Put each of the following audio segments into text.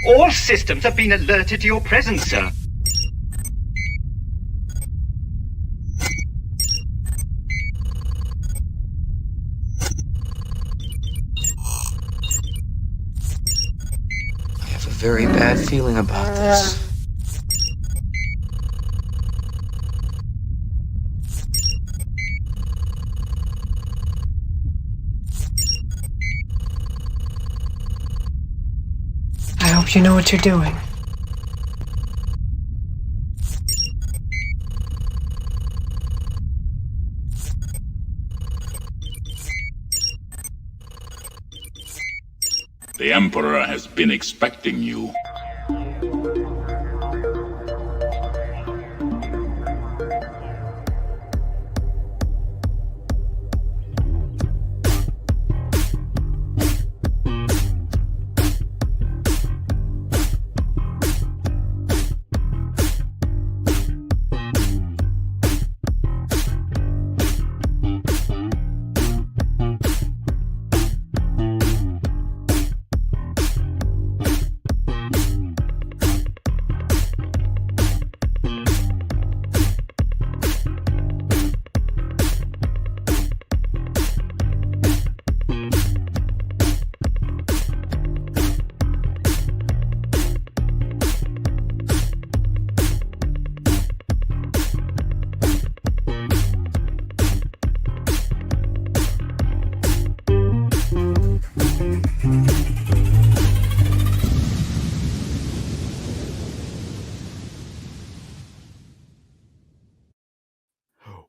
All systems have been alerted to your presence, sir. I have a very bad feeling about this. I hope you know what you're doing. The Emperor has been expecting you.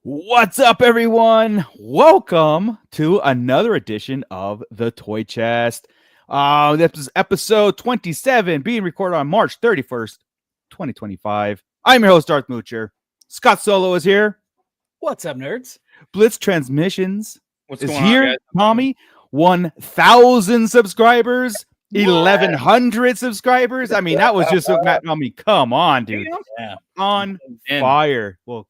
What's up, everyone? Welcome to another edition of the Toy Chest. This is episode 27, being recorded on March 31st, 2025. I'm your host, Darth Moocher. Scott Solo is here. What's up, nerds? Blitz Transmissions What's is going here. on, guys? Tommy, 1,000 subscribers, 1,100 subscribers. I mean, that was just, I mean, come on, dude. Yeah. On And fire. Well,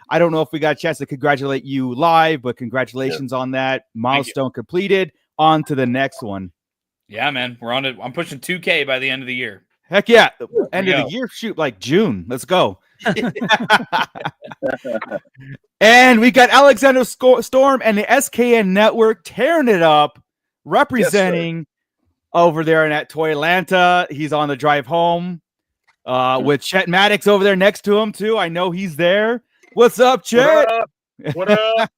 I don't know if we got a chance to congratulate you live, but congratulations on that milestone completed. On to the next one. yeah, man, we're on it. I'm pushing 2K by the end of the year. Heck yeah. End we of go. the year, shoot, like June. Let's go. And we got Alexander Storm and the SKN Network tearing it up, representing over there in that Toy Atlanta. He's on the drive home with Chet Maddox over there next to him, too. I know he's there. What's up, Chet? What up?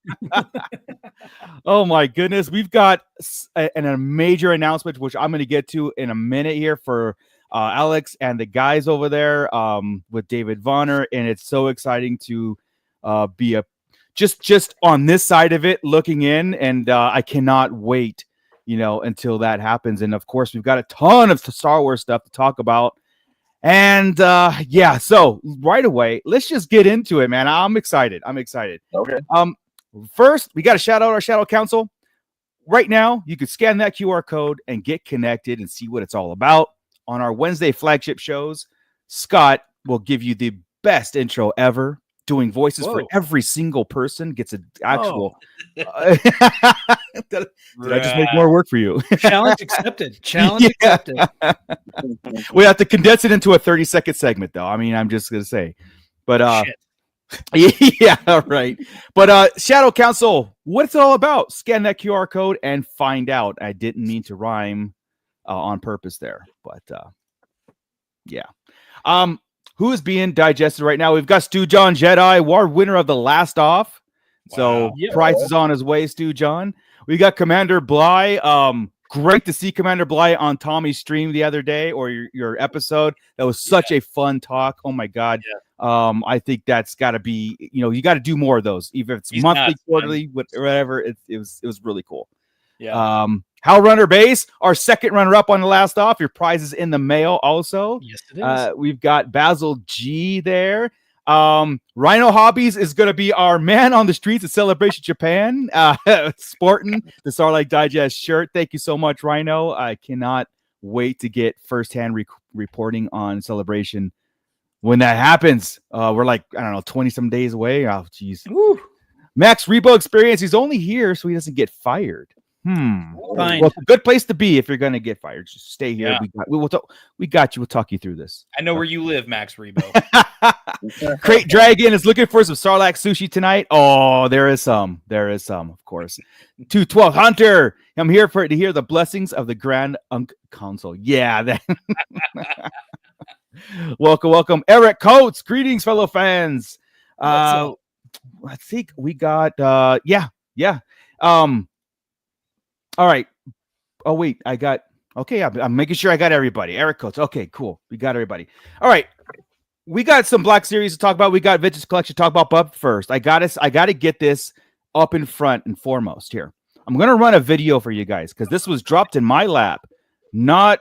Oh my goodness, we've got a major announcement, which I'm going to get to in a minute here for Alex and the guys over there with David Vonner, and it's so exciting to be just on this side of it, looking in, and I cannot wait, until that happens. And of course, we've got a ton of Star Wars stuff to talk about. And so right away, let's just get into it, man. I'm excited. Okay. First, we got to shout out our Shadow Council. Right now, you can scan that QR code and get connected and see what it's all about. On our Wednesday flagship shows, Scott will give you the best intro ever, doing voices for every single person. Gets an actual. Did I just make more work for you? Challenge accepted. Challenge accepted. We have to condense it into a 30-second segment, though. I mean, I'm just gonna say, but yeah, right. But Shadow Council, what's it all about? Scan that QR code and find out. I didn't mean to rhyme on purpose there, but yeah. Who is being digested right now? We've got Stu John Jedi, award winner of the Last Off. So prize is on his way, Stu John. We got Commander Bly. Great to see Commander Bly on Tommy's stream the other day, or your episode. That was such a fun talk. Oh my God. Yeah. I think that's got to be, you got to do more of those, even if it's monthly, nuts, quarterly, whatever. It was really cool. Yeah. Hal Runner Base, our second runner-up on the Last Off. Your prize is in the mail also. Yes, it is. We've got Basil G there. Rhino Hobbies is going to be our man on the streets at Celebration Japan, sporting the Starlight Digest shirt. Thank you so much, Rhino. I cannot wait to get firsthand reporting on Celebration when that happens. We're like, I don't know, 20-some days away. Oh, geez. Max Rebo Experience. He's only here so he doesn't get fired. Fine. Well, it's a good place to be if you're going to get fired. Just stay here. Yeah. We got you. We'll talk you through this. I know where you live, Max Rebo. Crate Dragon is looking for some Sarlacc sushi tonight. Oh, there is some. There is some, of course. 212 Hunter. I'm here to hear the blessings of the Grand Unk Council. Yeah. That. Welcome. Eric Coates. Greetings, fellow fans. I think we got yeah. All right. Oh, wait. I'm making sure I got everybody. Eric Coates. Okay, cool. We got everybody. All right. We got some Black Series to talk about. We got Vintage Collection to talk about. But first, I got to get this up in front and foremost here. I'm going to run a video for you guys because this was dropped in my lap not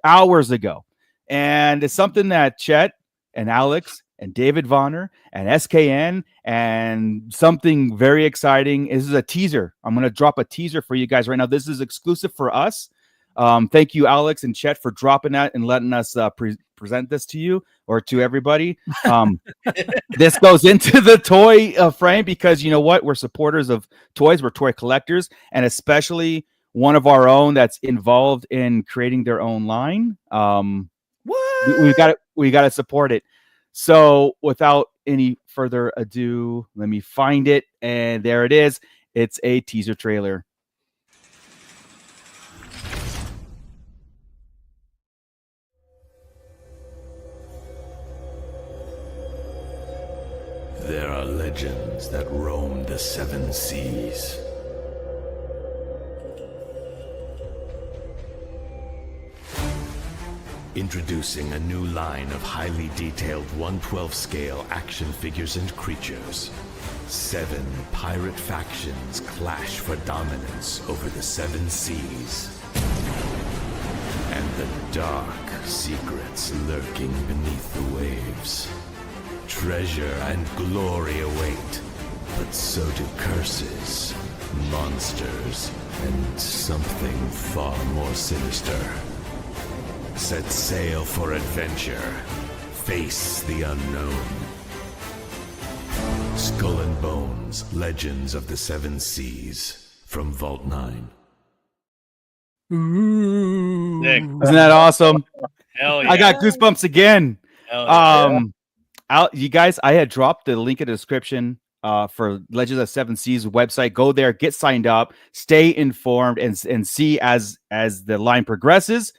hours ago. And it's something that Chet and Alex and David Vonner and SKN and something very exciting. This is a teaser. I'm going to drop a teaser for you guys right now. This is exclusive for us. Thank you, Alex and Chet, for dropping that and letting us present this to you or to everybody. This goes into the toy frame because you know what? We're supporters of toys. We're toy collectors, and especially one of our own that's involved in creating their own line. We got to support it. So without any further ado, let me find it. And there it is. It's a teaser trailer. There are legends that roam the seven seas. Introducing a new line of highly detailed 1/12 scale action figures and creatures. 7 pirate factions clash for dominance over the 7 seas. And the dark secrets lurking beneath the waves. Treasure and glory await, but so do curses, monsters, and something far more sinister. Set sail for adventure. Face the unknown. Skull and Bones, Legends of the Seven Seas, from Vault 9. Sick. Isn't that awesome? Hell yeah. I got goosebumps again. Hell yeah. You guys, I had dropped the link in the description for Legends of Seven Seas website. Go there, get signed up, stay informed, and see as the line progresses.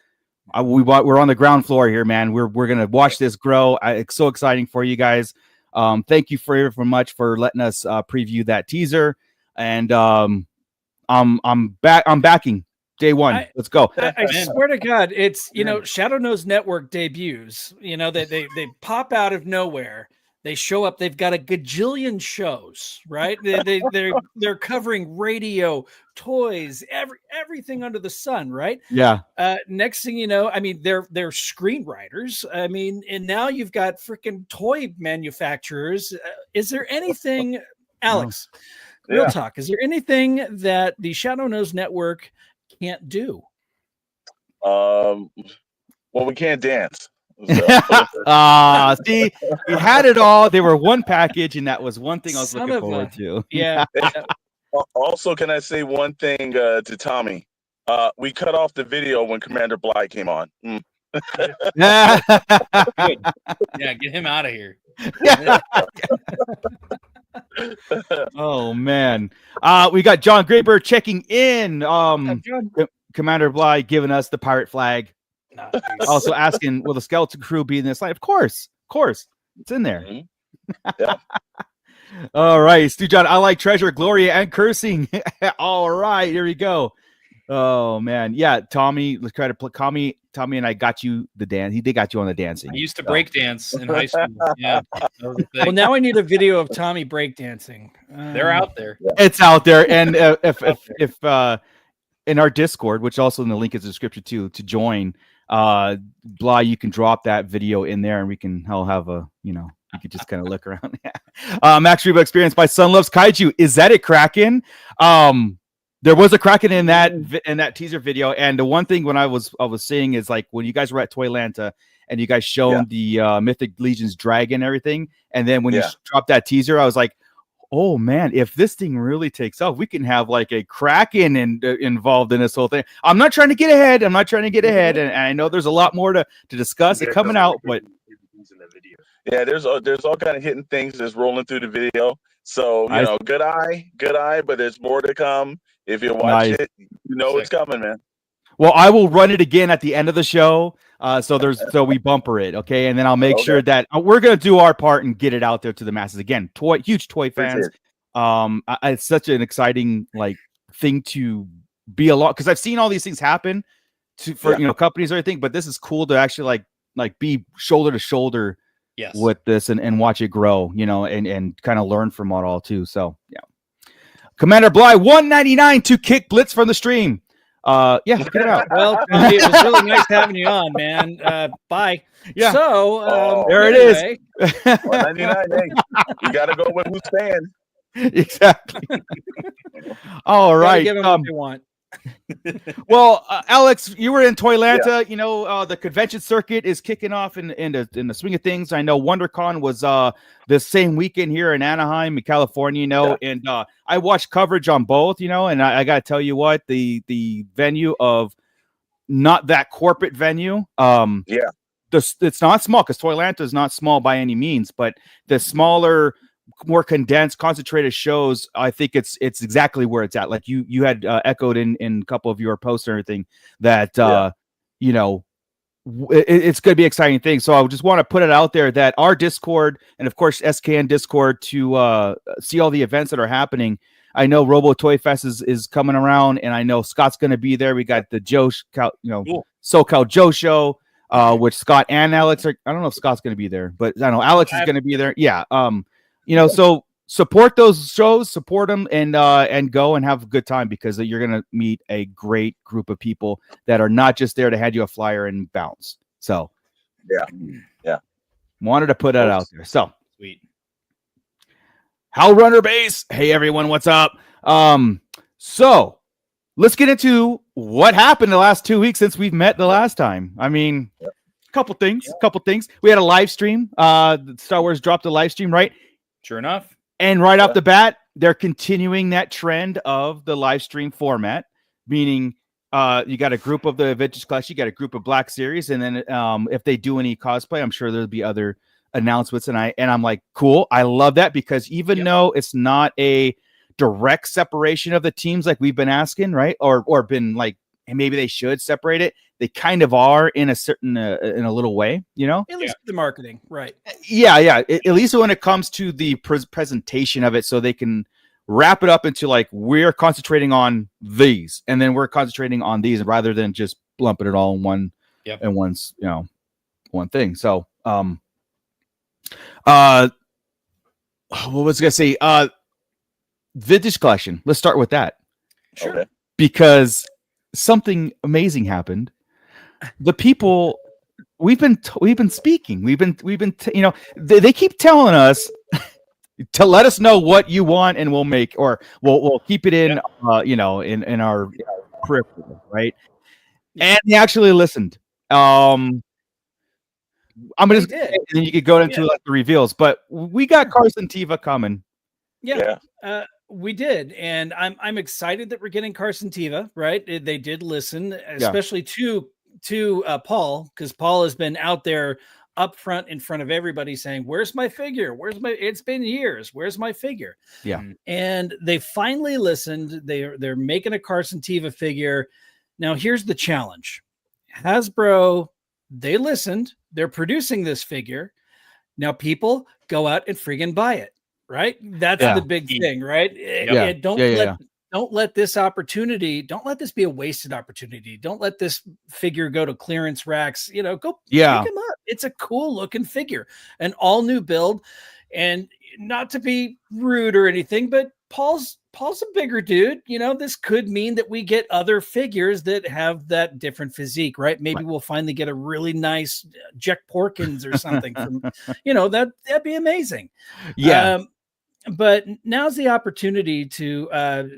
We're on the ground floor here, man. We're gonna watch this grow. It's so exciting for you guys. Thank you very much for letting us preview that teaser. And I'm backing day one. Let's go. I swear to God, it's Shadow Nose Network debuts. They pop out of nowhere. They show up. They've got a gajillion shows, right? They're covering radio, toys, everything under the sun, right? Yeah. Next thing you know, I mean, they're screenwriters. I mean, and now you've got freaking toy manufacturers. Is there anything, Alex? Real talk. Is there anything that the Shadow Nose Network can't do? Well, we can't dance. So. See, we had it all. They were one package, and that was one thing I was looking forward to. Yeah. Also, can I say one thing to Tommy? We cut off the video when Commander Bly came on. Yeah, get him out of here. Oh man, we got John Graber checking in. Commander Bly giving us the pirate flag. Nice. Also asking, will the skeleton crew be in this line? Of course, it's in there. Mm-hmm. Yeah. All right, Stu John. I like treasure, glory, and cursing. All right, here we go. Oh man, yeah. Tommy, let's try to play. Tommy and I got you the dance. They got you on the dancing. I used to break dance in high school. Yeah. Well, now I need a video of Tommy breakdancing. They're out there. It's out there, and if in our Discord, which also in the link is in the description too, to join, Bly, you can drop that video in there, and we can have a you could just kind of look around. Max Rebo Experience by Sun Loves Kaiju. Is that a Kraken? There was a Kraken in that teaser video, and the one thing when I was seeing is like when you guys were at Toylanta and you guys shown the Mythic Legion's dragon and everything, and then when you dropped that teaser, I was like, oh man, if this thing really takes off, we can have like a Kraken involved in this whole thing. I'm not trying to get ahead. And I know there's a lot more to discuss coming out, but yeah, there's all kind of hidden things that's rolling through the video. So good eye, but there's more to come. If you watch it, you know it's coming, man. Well, I will run it again at the end of the show. So we bumper it, okay, and then I'll make sure that we're gonna do our part and get it out there to the masses again. Huge toy fans. It's such an exciting thing to be along, because I've seen all these things happen for companies or everything, but this is cool to actually like be shoulder to shoulder with this and watch it grow, and kind of learn from it all too. So yeah, Commander Bly 199 to kick Blitz from the stream. Get it out. Well, it was really nice having you on, man. Bye. Yeah. So there it anyway. is. 199. You gotta go with who's fan. Exactly. All right. Give them what they want. Well, Alex, you were in Toylanta. The convention circuit is kicking off in the swing of things. I know WonderCon was this same weekend here in Anaheim, in California. And I watched coverage on both. And I got to tell you what, the venue of not that corporate venue. It's not small, because Toylanta is not small by any means, but the smaller, more condensed, concentrated shows, I think it's exactly where it's at. Like you had echoed in a couple of your posts and everything that it's going to be an exciting thing. So I just want to put it out there that our Discord, and of course SKN Discord, to see all the events that are happening. I know Robo Toy Fest is coming around, and I know Scott's going to be there. We got the SoCal Joe show, which Scott and Alex are. I don't know if Scott's going to be there, but I know Alex is going to be there. Yeah. So support those shows, support them, and go and have a good time, because you're going to meet a great group of people that are not just there to hand you a flyer and bounce. So yeah. Wanted to put that out there. So sweet. Hal Runner Base. Hey everyone, what's up? So let's get into what happened the last 2 weeks since we've met the last time. I mean, couple things. We had a live stream. Star Wars dropped a live stream, right? Sure enough. And right off the bat, they're continuing that trend of the live stream format, meaning you got a group of the Vintage Clash, you got a group of Black Series, and then if they do any cosplay, I'm sure there'll be other announcements. And I'm like, cool. I love that, because even though it's not a direct separation of the teams like we've been asking, right? Or been like, and maybe they should separate it. They kind of are in a certain, in a little way, At least the marketing, right? Yeah. At least when it comes to the presentation of it, so they can wrap it up into like, we're concentrating on these, and then we're concentrating on these, rather than just lumping it all in one, and one thing. So, what was I gonna say? Vintage collection. Let's start with that. Sure. Okay. Because something amazing happened. The people we've been speaking. They keep telling us to let us know what you want, and we'll make, or we'll keep it in, in our peripheral, right? And they actually listened. I'm gonna just, and then you could go into like the reveals, but we got Carson Teva coming. Yeah. We did, and I'm excited that we're getting Carson Teva. Right, they did listen, especially to Paul, because Paul has been out there up front in front of everybody saying, "Where's my figure? It's been years. Where's my figure?" Yeah, and they finally listened. They're making a Carson Teva figure. Now here's the challenge: Hasbro, they listened. They're producing this figure. Now people go out and friggin' buy it. Right, that's the big thing, right? Don't let this opportunity. Don't let this be a wasted opportunity. Don't let this figure go to clearance racks. Go pick him up. It's a cool looking figure, an all new build, and not to be rude or anything, but Paul's a bigger dude. This could mean that we get other figures that have that different physique, right? Maybe we'll finally get a really nice Jack Porkins or something from, that'd be amazing. Yeah. But now's the opportunity to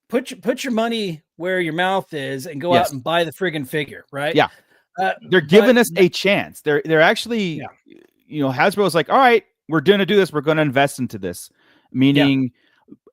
put your money where your mouth is and go out and buy the friggin' figure, right? Yeah. They're giving us a chance. They're actually, Hasbro's like, all right, we're going to do this. We're going to invest into this. meaning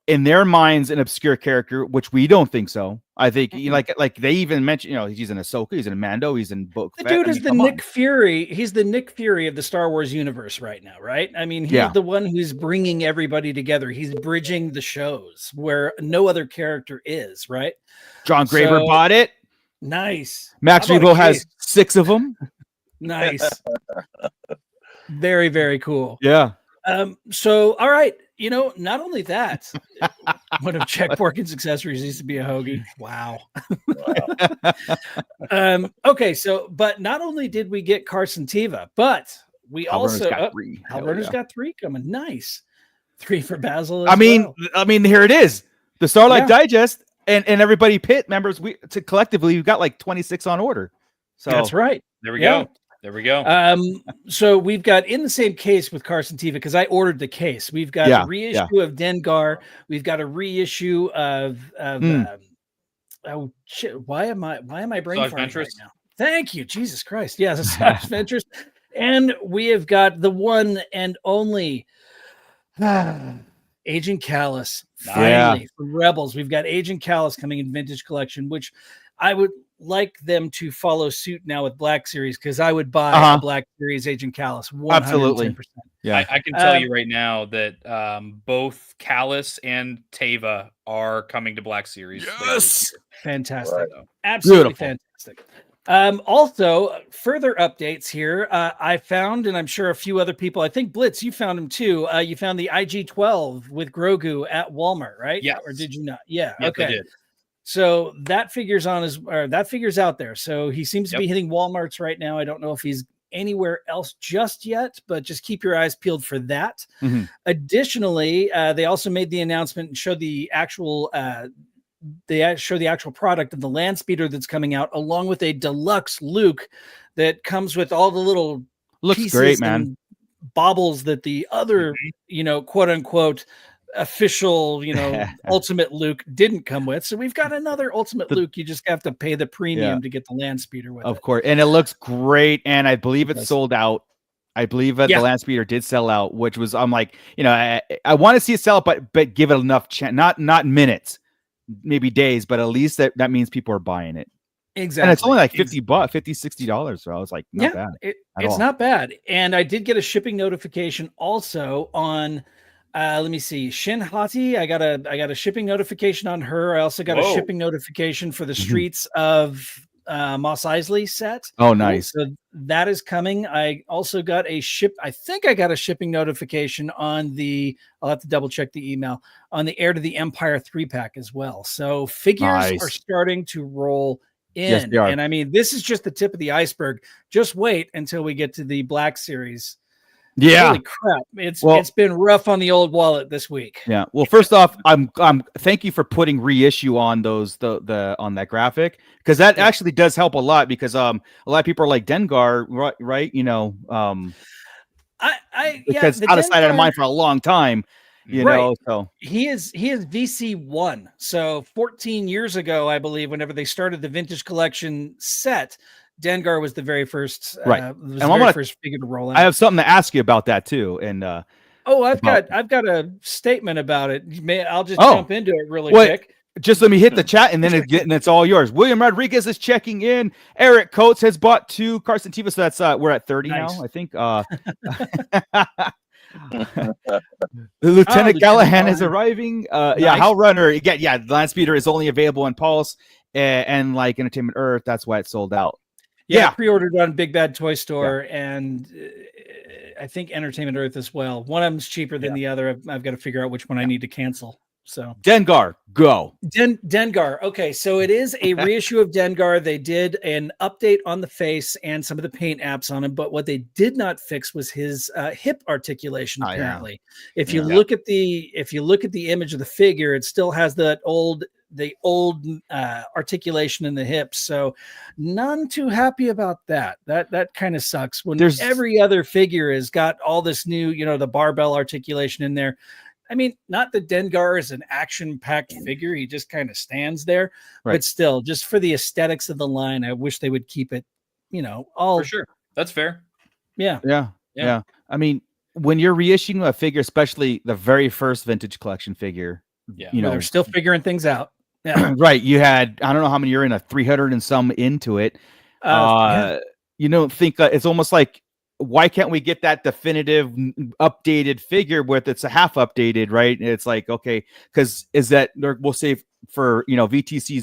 in their minds an obscure character, which we don't think so. I think like they even mentioned, he's in Ahsoka, he's in Mando, he's in Bo. The dude is the Nick Fury. He's the Nick Fury of the Star Wars universe right now, right? I mean, he's the one who's bringing everybody together. He's bridging the shows where no other character is, right? John Graber bought it. Nice. Max Rebo has 6 of them. Nice. Very, very cool. Yeah. So, all right. Not only that, one of Czech Porkins' accessories used to be a hoagie. Wow. Okay. So, but not only did we get Carson Teva, but we also got 3. Alberto's got 3 coming. Nice. 3 for Basil. I mean, here it is. The Starlight Digest and everybody Pit members. Collectively, we've got like 26 on order. So that's right. There we go. There we go. So we've got in the same case with Carson Teva, because I ordered the case. We've got a reissue of Dengar. We've got a reissue of oh shit. Why am I brain farting right now? Thank you, Jesus Christ. Yeah, the Ventures. And we have got the one and only Agent Callus. Finally, from Rebels. We've got Agent Callus coming in Vintage Collection, which I would like them to follow suit now with Black Series, because I would buy a Black Series Agent Callus 110%. Absolutely. Yeah, I can tell you right now that both Callus and Teva are coming to Black Series. Yes, fantastic, absolutely fantastic. Also, further updates here. I found, and I'm sure a few other people. I think Blitz, you found him too. You found the IG-12 with Grogu at Walmart, right? Yeah, or did you not? Yeah, yes, okay. I did. So that figure's out there. So he seems to be hitting Walmarts right now. I don't know if he's anywhere else just yet, but just keep your eyes peeled for that. Mm-hmm. Additionally, they also made the announcement and showed the actual product of the land speeder that's coming out, along with a deluxe Luke that comes with all the little looks great, man, baubles that the other, quote unquote, official, ultimate Luke didn't come with. So we've got another ultimate Luke. You just have to pay the premium to get the land speeder with it. Of course. And it looks great. And I believe it's sold out. I believe that the land speeder did sell out, which was, I'm like, I want to see it sell out, but give it enough chance, not minutes, maybe days, but at least that means people are buying it. Exactly. And it's only like $50, $60. So I was like, not bad. It's not bad. And I did get a shipping notification also on, let me see, Shin Hati. I got a shipping notification on her. I also got a shipping notification for the Streets of Mos Eisley set. Oh, nice. So that is coming. I also got I think I got a shipping notification on I'll have to double check the email, on the Heir to the Empire 3-pack as well. So figures are starting to roll in. Yes, they are. And I mean, this is just the tip of the iceberg. Just wait until we get to the Black Series. Yeah. Holy crap. It's been rough on the old wallet this week. Yeah. Well, first off, I'm thank you for putting reissue on those on that graphic, because that actually does help a lot, because a lot of people are like Dengar, right? Because out of sight, out of mind for a long time, you know. So he is VC1. So 14 years ago, I believe, whenever they started the vintage collection set, Dengar was the very first, first figure to roll out. I have something to ask you about that too. And I've got a statement about it. I'll just jump into it really quick. Just let me hit the chat, and then it's all yours. William Rodriguez is checking in. Eric Coates has bought 2 Carson Teva, so that's we're at 30 now, I think. Lieutenant Callahan is arriving. Hell Runner. The land speeder is only available in Pulse and like Entertainment Earth. That's why it sold out. Yeah, pre-ordered on Big Bad Toy Store and I think Entertainment Earth as well. One of them's cheaper than the other. I've got to figure out which one I need to cancel. So Dengar, go. Dengar. Okay, so it is a reissue of Dengar. They did an update on the face and some of the paint apps on him, but what they did not fix was his hip articulation. Apparently, if you look at the image of the figure, it still has the old articulation in the hips. So none too happy about that. That kind of sucks when every other figure has got all this new, the barbell articulation in there. I mean, not that Dengar is an action-packed figure. He just kind of stands there, but still, just for the aesthetics of the line, I wish they would keep it, all for sure. That's fair. Yeah. I mean, when you're reissuing a figure, especially the very first vintage collection figure, you know, they're still figuring things out. Yeah. Right. You had, I don't know how many you're in, a 300 and some into it. You don't think it's almost like, why can't we get that definitive updated figure with it's a half updated, right? It's like, okay, because is that we'll say for, you know, VTC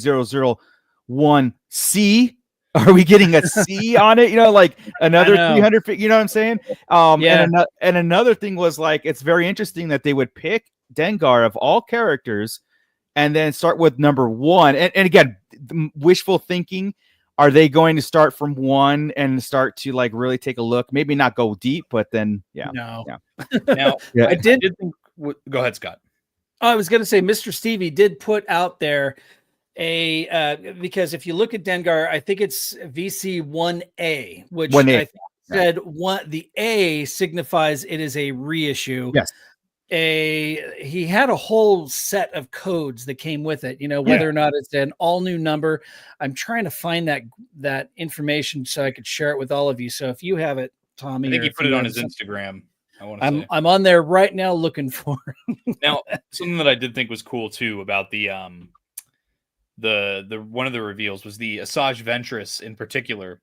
001C, are we getting a C on it? You know, like another 300, you know what I'm saying? And another thing was like, it's very interesting that they would pick Dengar of all characters and then start with number 1. And again, wishful thinking. Are they going to start from 1 and start to like really take a look? Maybe not go deep, but then Now, I did think. Go ahead, Scott. I was going to say, Mr. Stevie did put out there because if you look at Dengar, I think it's VC 1A, which 1A. I think said the A signifies it is a reissue. Yes. He had a whole set of codes that came with it, you know, whether or not it's an all new number. I'm trying to find that information so I could share it with all of you. So if you have it, Tommy, I think he put it on his Instagram. I'm on there right now looking for it. Now, something that I did think was cool too about the one of the reveals was the Asajj Ventress in particular.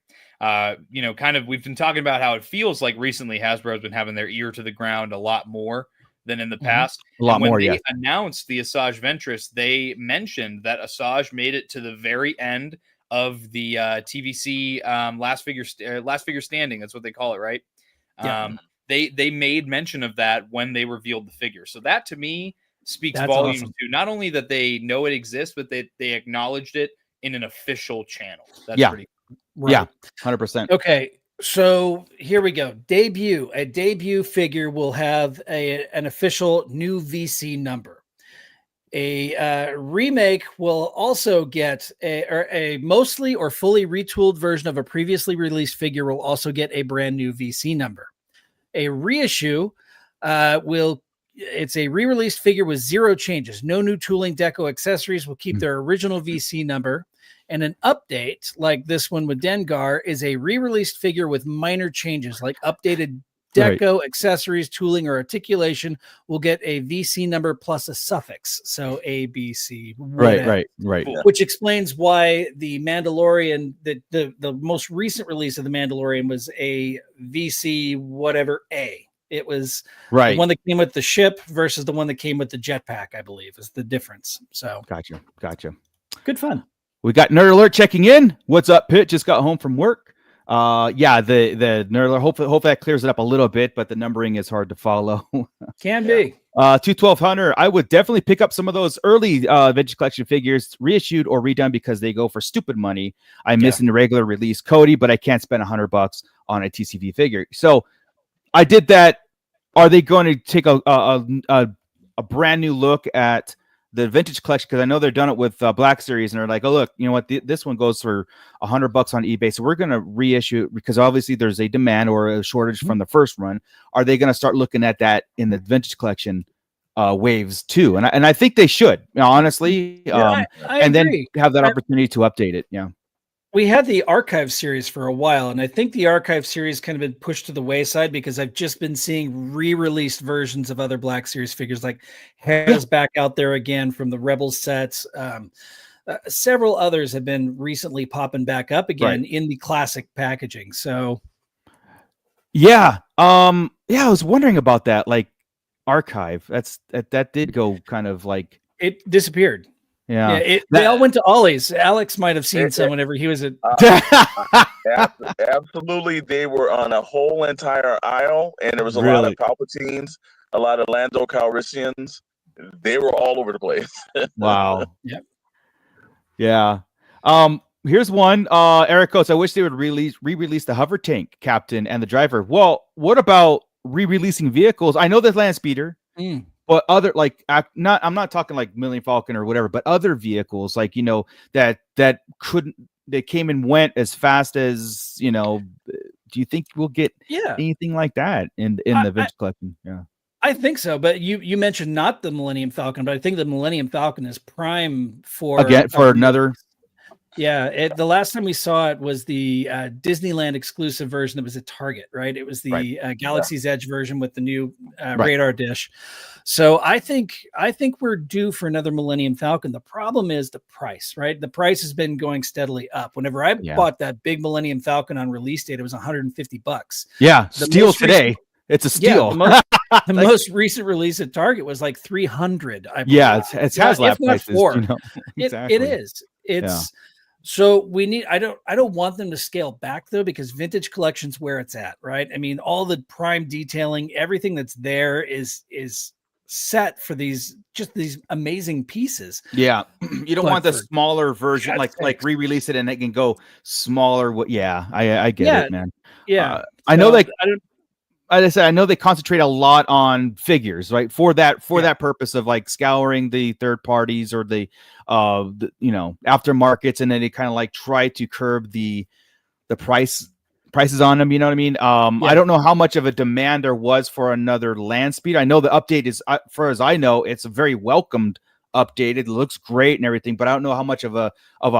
You know, kind of we've been talking about how it feels like recently Hasbro has been having their ear to the ground a lot more than in the past. A lot more, When they announced the Asajj Ventress, they mentioned that Asajj made it to the very end of the TVC last figure standing. That's what they call it, right? Yeah. They made mention of that when they revealed the figure. So that to me speaks That's volumes awesome. to not only that they know it exists, but they acknowledged it in an official channel. That's pretty cool. Right. Yeah, 100%. Okay. So here we go. A debut figure will have an official new VC number. A remake will also get a mostly or fully retooled version of a previously released figure will also get a brand new VC number. A reissue it's a re-released figure with 0 changes. No new tooling, deco, accessories will keep their original VC number. And an update like this one with Dengar is a re-released figure with minor changes like updated deco, accessories, tooling, or articulation will get a VC number plus a suffix. So A, B, C. Right. Which explains why the Mandalorian, the most recent release of the Mandalorian was a VC whatever A. It was the one that came with the ship versus the one that came with the jetpack, I believe, is the difference. So Gotcha. Good fun. We got Nerd Alert checking in. What's up, Pitt? Just got home from work. The Nerd Alert. Hopefully that clears it up a little bit, but the numbering is hard to follow. Can be. 212 Hunter. I would definitely pick up some of those early vintage collection figures, reissued or redone, because they go for stupid money. I'm missing the regular release Cody, but I can't spend $100 on a TCV figure. So I did that. Are they going to take a brand new look at the vintage collection? Because I know they've done it with Black Series, and they're like, oh, look, you know what? This one goes for $100 on eBay. So we're going to reissue it because obviously there's a demand or a shortage from the first run. Are they going to start looking at that in the vintage collection waves too? And I think they should, honestly. I and agree. Then have that opportunity to update it. Yeah. We had the archive series for a while, and I think the archive series kind of been pushed to the wayside because I've just been seeing re-released versions of other Black Series figures, like Hera's back out there again from the Rebels sets. Several others have been recently popping back up again in the classic packaging. So, I was wondering about that. Like archive, that did go kind of like it disappeared. Yeah, they all went to Ollie's. Alex might have seen some whenever he was at. Absolutely, they were on a whole entire aisle, and there was a lot of Palpatines, a lot of Lando Calrissians. They were all over the place. Wow. Yep. Yeah. Here's one. Eric Coates. I wish they would re-release the hover tank captain and the driver. Well, what about re-releasing vehicles? I know the land speeder. But other I'm not talking like Millennium Falcon or whatever, but other vehicles like, you know, that they came and went as fast as, you know. Do you think we'll get anything like that in the vintage collection? Yeah, I think so. But you mentioned not the Millennium Falcon, but I think the Millennium Falcon is prime for another. Yeah, the last time we saw it was the Disneyland exclusive version that was at Target, right? It was the Galaxy's Edge version with the new radar dish. So I think we're due for another Millennium Falcon. The problem is the price, right? The price has been going steadily up. Whenever I bought that big Millennium Falcon on release date, it was $150. Yeah, steal today. It's a steal. Yeah, the most recent release at Target was like $300. I believe. Yeah, it's HasLab prices. You know? Exactly. It is. It's so we need. I don't want them to scale back though, because vintage collection's where it's at, right? I mean, all the prime detailing, everything that's there is set for these amazing pieces. Yeah, you don't want the smaller version, like re-release it and it can go smaller. Yeah, I get it, man. Yeah, I know like as I said, I know they concentrate a lot on figures, right? For that purpose of like scouring the third parties or the aftermarkets, and then they kind of like try to curb the prices on them. You know what I mean? I don't know how much of a demand there was for another land speed. I know the update is, far as I know, it's a very welcomed update. It looks great and everything, but I don't know how much of a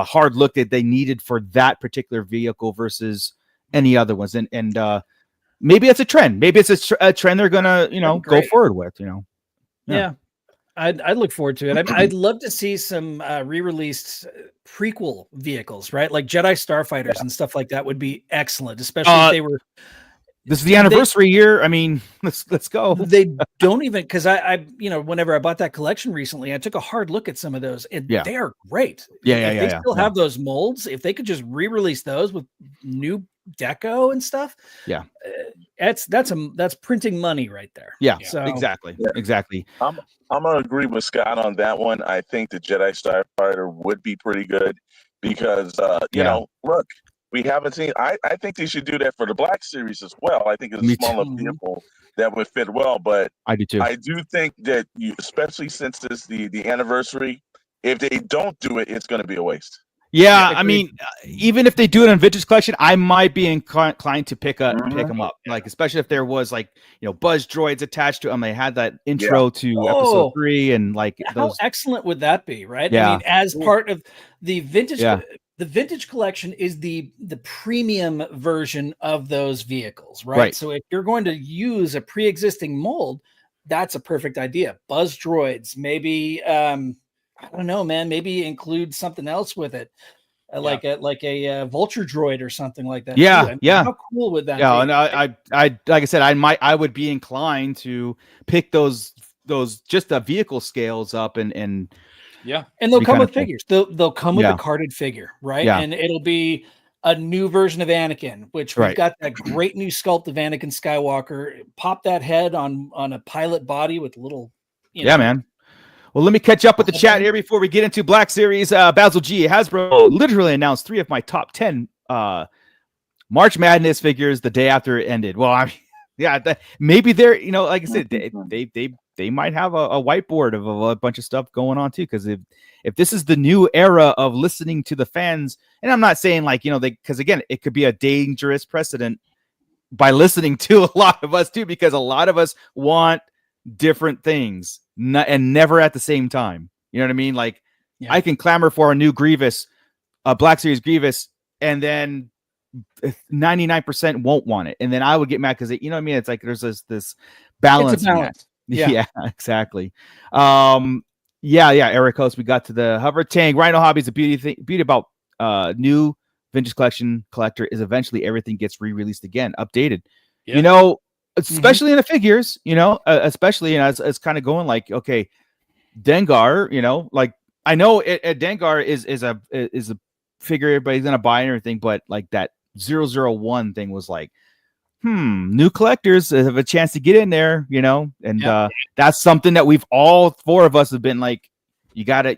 hard look that they needed for that particular vehicle versus any other ones. And maybe it's a trend. Maybe it's a trend they're gonna, go forward with. Yeah. I'd look forward to it. I'd love to see some re-released prequel vehicles, right? Like Jedi Starfighters and stuff like that would be excellent, especially if they were. This is the anniversary year. I mean, let's go. They don't even, because I whenever I bought that collection recently, I took a hard look at some of those. They are great. If they still have those molds, if they could just re-release those with new deco and stuff, that's printing money right there. So exactly. I'm gonna agree with Scott on that one. I think the Jedi Starfighter would be pretty good because look, we haven't seen. I think they should do that for the Black Series as well. I think it's a smaller vehicle that would fit well, but I do too. I do think that especially since this the anniversary, if they don't do it, it's going to be a waste. Yeah, I mean, even if they do it on Vintage Collection, I might be inclined to pick them up. Like, especially if there was like, buzz droids attached to them. They had that intro to episode 3, and like, how excellent would that be, right? Yeah. I mean, as part of the vintage, the Vintage Collection is the premium version of those vehicles, right? So if you're going to use a pre-existing mold, that's a perfect idea. Buzz droids, maybe. I don't know, man. Maybe include something else with it, like a vulture droid or something like that. How cool would that be? And I like I said, I would be inclined to pick those just the vehicle scales up and they'll come with figures. They'll come with a carded figure, right? And it'll be a new version of Anakin, which we've got that great new sculpt of Anakin Skywalker. Pop that head on a pilot body with little, man. Well, let me catch up with the chat here before we get into Black Series. Basil G. Hasbro literally announced 3 of my top 10 March Madness figures the day after it ended. Well, I mean, maybe they're, like I said, they might have a whiteboard of a bunch of stuff going on too. Because if this is the new era of listening to the fans, and I'm not saying like, because again, it could be a dangerous precedent by listening to a lot of us too, because a lot of us want different things. And never at the same time. You know what I mean? Like, I can clamor for a new Grievous, a Black Series Grievous, and then 99% won't want it. And then I would get mad because, you know what I mean? It's like there's this balance. It's a balance. Yeah, exactly. Eric Host, we got to the hover tank. Rhino Hobbies, the beauty about new Vintage Collection collector is eventually everything gets re-released again, updated. Especially in the figures, especially as kind of going like, okay, Dengar, like I know Dengar is a figure everybody's gonna buy and everything, but like that 001 thing was like, new collectors have a chance to get in there, and that's something that we've all 4 of us have been like, you gotta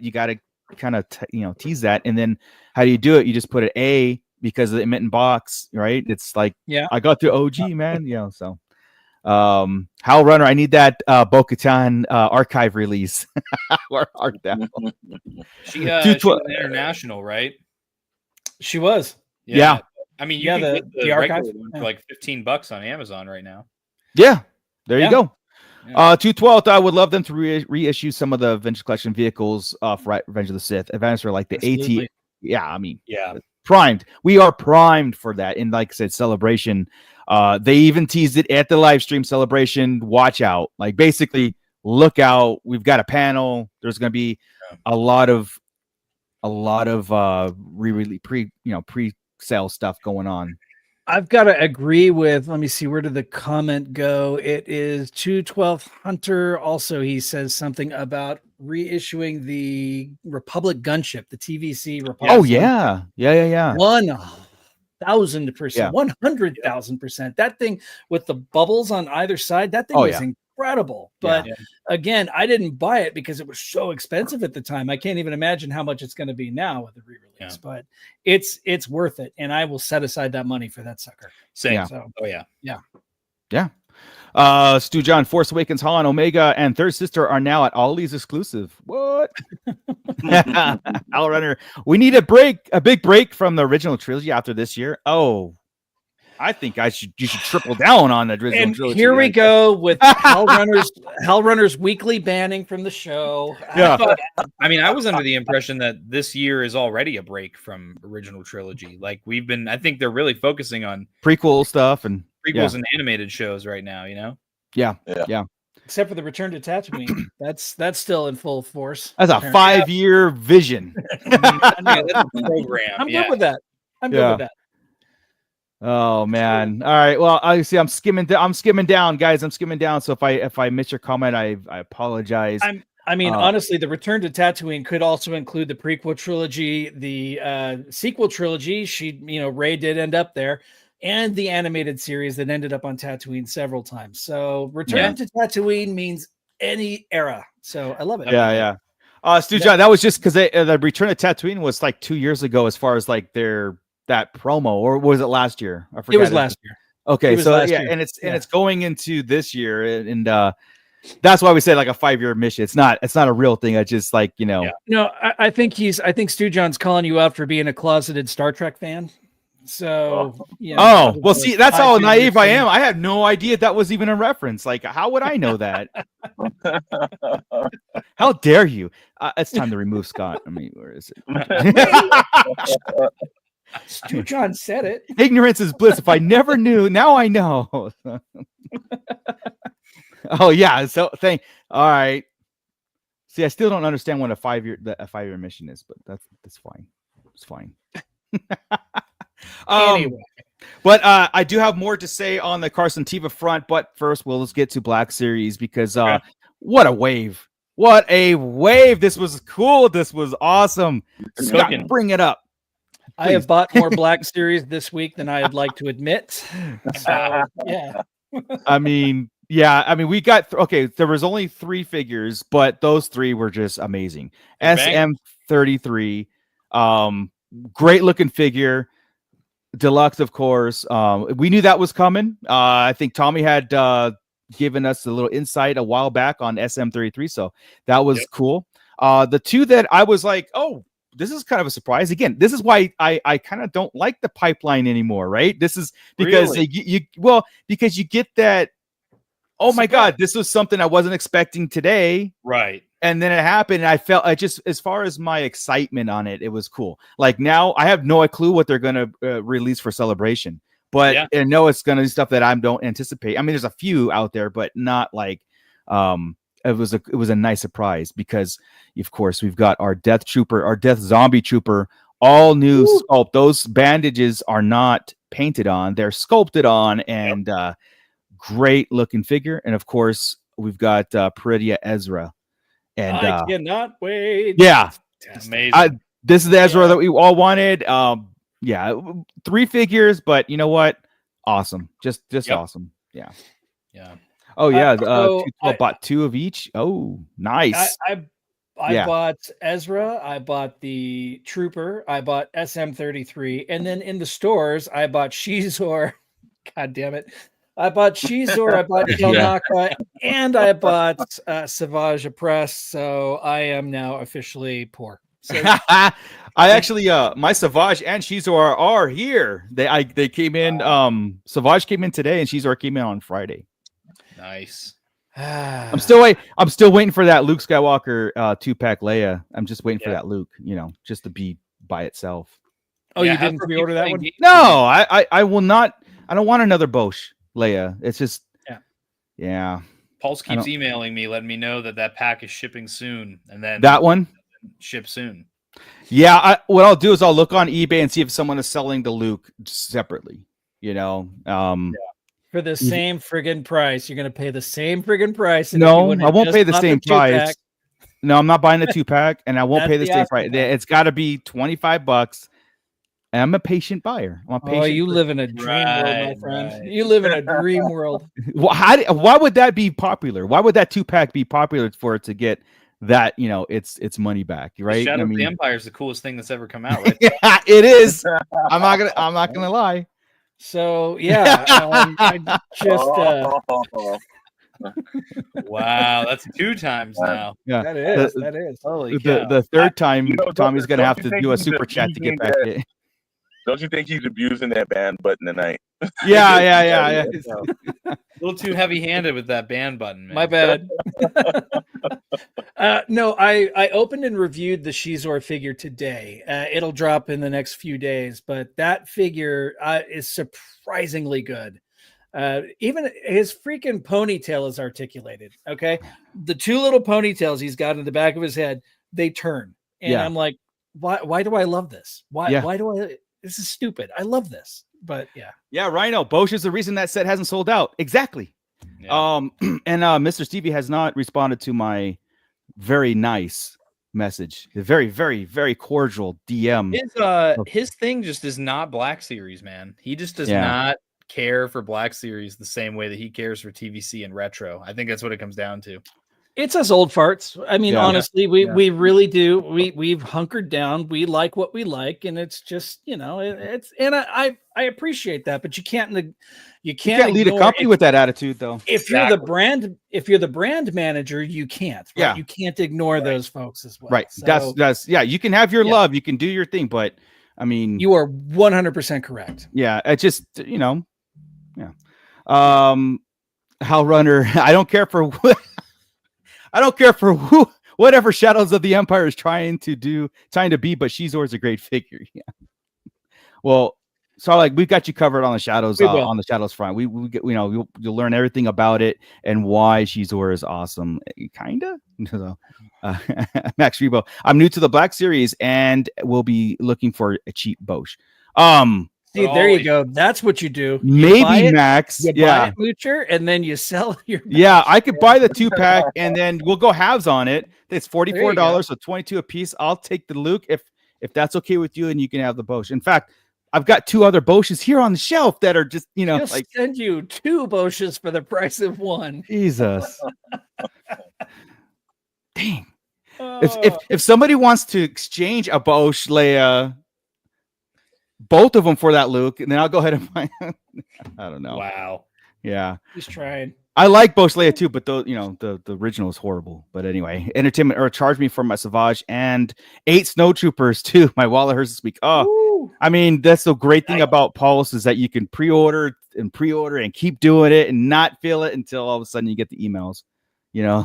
kind of tease that, and then how do you do it? You just put an A because of the mint box, right? It's like, I got the OG, man, so. Hal Runner, I need that Bo-Katan archive release. Or art down. She was international, right? She was. Yeah. I mean, you can get the archive one for like $15 on Amazon right now. Yeah, there you go. 212th, I would love them to reissue some of the Vintage Collection vehicles for Revenge of the Sith. Advance for like the yeah, I mean, Yeah. primed. We are primed for that. And like I said, Celebration. They even teased it at the live stream Celebration. Watch out! Like basically, look out. We've got a panel. There's going to be a lot of pre-sale stuff going on. I've got to agree with, let me see, where did the comment go? It is 212 Hunter. Also, he says something about reissuing the Republic gunship, the TVC Republic. Oh, yeah. Yeah. 1,000%, 100,000%. That thing with the bubbles on either side, that thing was incredible. But again, I didn't buy it because it was so expensive at the time. I can't even imagine how much it's going to be now with the re-release, but it's worth it. And I will set aside that money for that sucker. Same. Yeah. So, Yeah. Stu John, Force Awakens, Han, Omega, and Third Sister are now at Ollie's exclusive. What? Runner, we need a big break from the original trilogy after this year. Oh, I think you should triple down on the original trilogy. Here we go with Hellrunner's weekly banning from the show. Yeah. I mean, I was under the impression that this year is already a break from original trilogy. Like I think they're really focusing on prequel stuff and prequels and animated shows right now, you know? Yeah. Except for the Return to Tatooine. That's still in full force. That's a 5-year vision. That's a program. I'm good with that. I'm good with that. Oh man! All right. Well, I see. I'm skimming down, guys. I'm skimming down. So if I miss your comment, I apologize. Honestly, the Return to Tatooine could also include the prequel trilogy, the sequel trilogy. Rey did end up there, and the animated series that ended up on Tatooine several times. So Return to Tatooine means any era. So I love it. Yeah. Stu John, that was just because the Return to Tatooine was like 2 years ago, as far as like that promo, or was it last year? I forgot. It was last year. Okay, so and it's going into this year, and that's why we say like a 5-year mission. It's not a real thing. It's just like No, I think Stu John's calling you out for being a closeted Star Trek fan. So well, see, that's how naive I am. I had no idea that was even a reference. Like, how would I know that? How dare you? It's time to remove Scott. I mean, where is it? Stu John said it. Ignorance is bliss. If I never knew, now I know. Oh yeah. So all right. See, I still don't understand what a 5-year mission is, but that's fine. It's fine. Anyway. But I do have more to say on the Carson Teva front. But first, let's get to Black Series because what a wave! What a wave! This was cool. This was awesome. Scott, bring it up. I have bought more Black Series this week than I'd like to admit. So, yeah. I mean, we got there was only 3 figures, but those 3 were just amazing. SM33, great looking figure. Deluxe, of course. We knew that was coming. I think Tommy had given us a little insight a while back on SM33, so that was cool. The 2 that I was like, oh, this is kind of a surprise. Again, this is why I kind of don't like the pipeline anymore, right? This is because because you get that. Oh my God, this was something I wasn't expecting today, right? And then it happened, and I felt as far as my excitement on it, it was cool. Like now, I have no clue what they're going to release for Celebration, but I know it's going to be stuff that I don't anticipate. I mean, there's a few out there, but not like. It was a nice surprise because, of course, we've got our Death Zombie Trooper, all new sculpt. Those bandages are not painted on; they're sculpted on, and great looking figure. And of course, we've got Peridia Ezra. And I cannot wait. Yeah, amazing. This is the Ezra that we all wanted. 3 figures, but you know what? Awesome, just awesome. Yeah. Oh yeah, I bought 2 of each. Oh, nice. I bought Ezra. I bought the Trooper. I bought SM33, and then in the stores, I bought Shizor. God damn it! I bought Shizor. I bought Kelnaka, and I bought Savage Press. So I am now officially poor. So, I actually, my Savage and Shizor are here. They came in. Savage came in today, and Shizor came in on Friday. Nice. I'm still waiting for that Luke Skywalker 2-pack Leia. I'm just waiting for that Luke, just to be by itself. Oh, Yeah, you didn't Hasbro pre-order keeps that saying one? games. No, I will not. I don't want another Bosch Leia. It's just yeah. Pulse I keeps don't- emailing me, letting me know that pack is shipping soon, and then That one. ship soon. Yeah, what I'll do is I'll look on eBay and see if someone is selling the Luke separately. You know, For the same friggin' price, you're gonna pay the same friggin' price. no, I won't pay the same price. No, I'm not buying the 2-pack, and I won't That's pay the the same price. asking price. It's got to be $25. And I'm a patient buyer. I'm a patient. Oh, you live in a dream world, my Right, friend. right. You live in a dream world. Why would that be popular? Why would that 2-pack be popular for it to get that? You know, its money back, right? Shadow I of the mean, Empire is the coolest thing that's ever come out. Right? yeah, it is. I'm not gonna lie. So yeah, I just Wow, that's 2 times now. Yeah, that is. Holy cow. the third time You know, Tommy's gonna don't have you to think do a he's super chat to get abusing back that? in. Don't you think he's abusing that ban button tonight? Yeah. A little too heavy-handed with that ban button, man. My bad. No, I opened and reviewed the Shizor figure today. It'll drop in the next few days, but that figure is surprisingly good. Even his freaking ponytail is articulated. Okay, the 2 little ponytails he's got in the back of his head, they turn, and Yeah. I'm like, why do I love this? Why Yeah. why do I? This is stupid. I love this, but yeah. Yeah, Rhino. Bosch is the reason that set hasn't sold out. Exactly. Yeah. And Mr. Stevie has not responded to my very nice message. The very, very, very cordial DM. His thing just is not Black Series, man. He just does Yeah. not care for Black Series the same way that he cares for TVC and retro. I think that's what it comes down to. It's us old farts. I mean, Yeah. honestly, we really do. We've hunkered down. We like what we like, and it's just, you know, it's and I appreciate that, but you can't You can't lead a ignore company with that attitude, though. if you're the brand manager, you can't. Right? Yeah. You can't ignore those folks as well. Right. So That's yeah. You can have your love. You can do your thing, but I mean, you are 100% correct. yeah. It just yeah. Hal Runner. I don't care for who, whatever Shadows of the Empire is trying to be, but Shizor is a great figure. Yeah. Well, so like we've got you covered on the Shadows on the Shadows front. We get, you'll learn everything about it and why Shizor is awesome. Kinda. So, Max Rebo. I'm new to the Black Series and will be looking for a cheap Bosch. See, there you go. That's what you do. Maybe Max. You buy it, Moocher, and then you sell your. Yeah, I could buy the 2-pack and then we'll go halves on it. It's $44, so 22 a piece. I'll take the Luke if that's okay with you, and you can have the Bosch. In fact, I've got 2 other Bosches here on the shelf that are just, He'll like send you 2 Bosches for the price of 1. Jesus. Dang. If somebody wants to exchange a Bosch Leia, both of them for that Luke, and then I'll go ahead and buy. I don't know. Wow. Yeah. He's trying. I like Bosch Leia too, but the original is horrible. But anyway, Entertainment or charged me for my Savage and 8 Snowtroopers too. My wallet hurts this week. Oh, woo. I mean, that's the great thing about Pulse is that you can pre-order and keep doing it and not feel it until all of a sudden you get the emails. Yeah.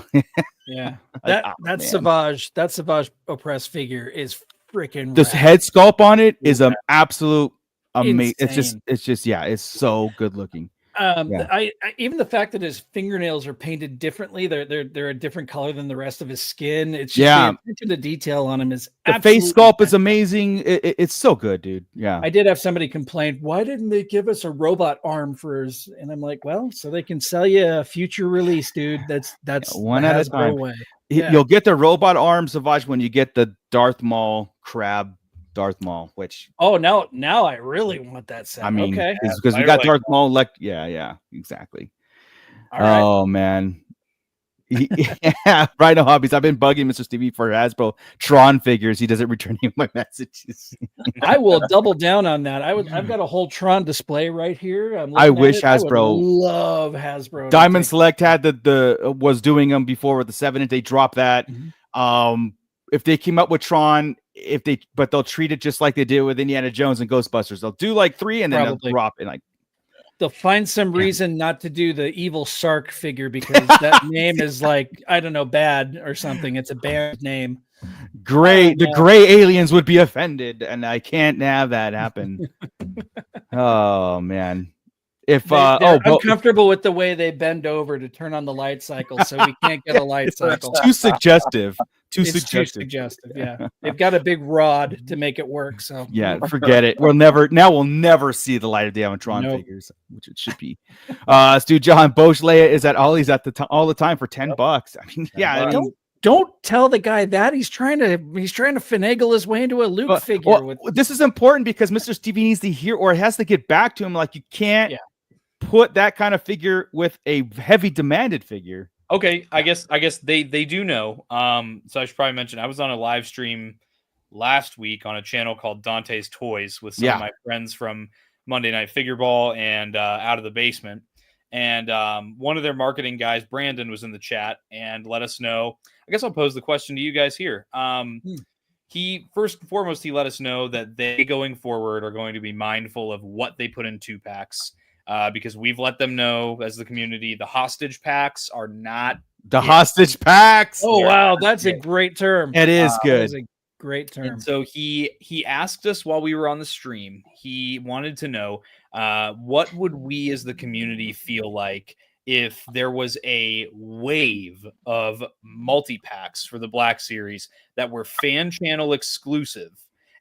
That Savage Oppress figure is freaking this head sculpt on it is an absolute amazing. It's just it's so good looking. I even the fact that his fingernails are painted differently, they're a different color than the rest of his skin. It's just the attention to detail on him is the face sculpt is amazing. It's so good, dude. Yeah. I did have somebody complain, why didn't they give us a robot arm for his? And I'm like, well, so they can sell you a future release, dude. That's one at a time. Way. You'll get the robot arm Savage when you get the Darth Maul crab. Darth Maul, which now I really want that set. I mean, okay, because we got Darth Maul. Exactly. All right. Oh man, yeah. Rhino Hobbies. I've been bugging Mr. Stevie for Hasbro Tron figures. He doesn't return any of my messages. I will double down on that. I've got a whole Tron display right here. I wish Hasbro. Love Hasbro. Diamond Select had was doing them before with the 7-inch. They dropped that. Mm-hmm. If they came up with Tron. But they'll treat it just like they did with Indiana Jones and Ghostbusters. They'll do like 3 and then they'll drop it. Like they'll find some reason not to do the evil Sark figure because that name is like, I don't know, bad or something. It's a bad name. the gray aliens would be offended, and I can't have that happen. Oh man. If they're uncomfortable with the way they bend over to turn on the light cycle, so we can't get a light cycle. Too suggestive. Too Too suggestive. Yeah, they've got a big rod to make it work. So yeah, forget it. We'll never see the light of day on Tron figures, which it should be. Stu John Beaujolais is at Ollie's all the time for $10. I mean, yeah. Don't tell the guy that he's trying to finagle his way into a Luke figure. This is important because Mr. Stevie needs to hear, or has to get back to him. Like, you can't put that kind of figure with a heavy demanded figure. Okay, I guess they do know. So I should probably mention I was on a live stream last week on a channel called Dante's Toys with some of my friends from Monday Night Figure Ball and Out of the Basement. And one of their marketing guys, Brandon, was in the chat and let us know. I guess I'll pose the question to you guys here. He first and foremost, he let us know that they going forward are going to be mindful of what they put in 2-packs. Because we've let them know as the community, the hostage packs are not hostage packs. Oh, wow. That's a great term. It is good. That is a great term. And so he asked us while we were on the stream, he wanted to know what would we as the community feel like if there was a wave of multi-packs for the Black Series that were fan channel exclusive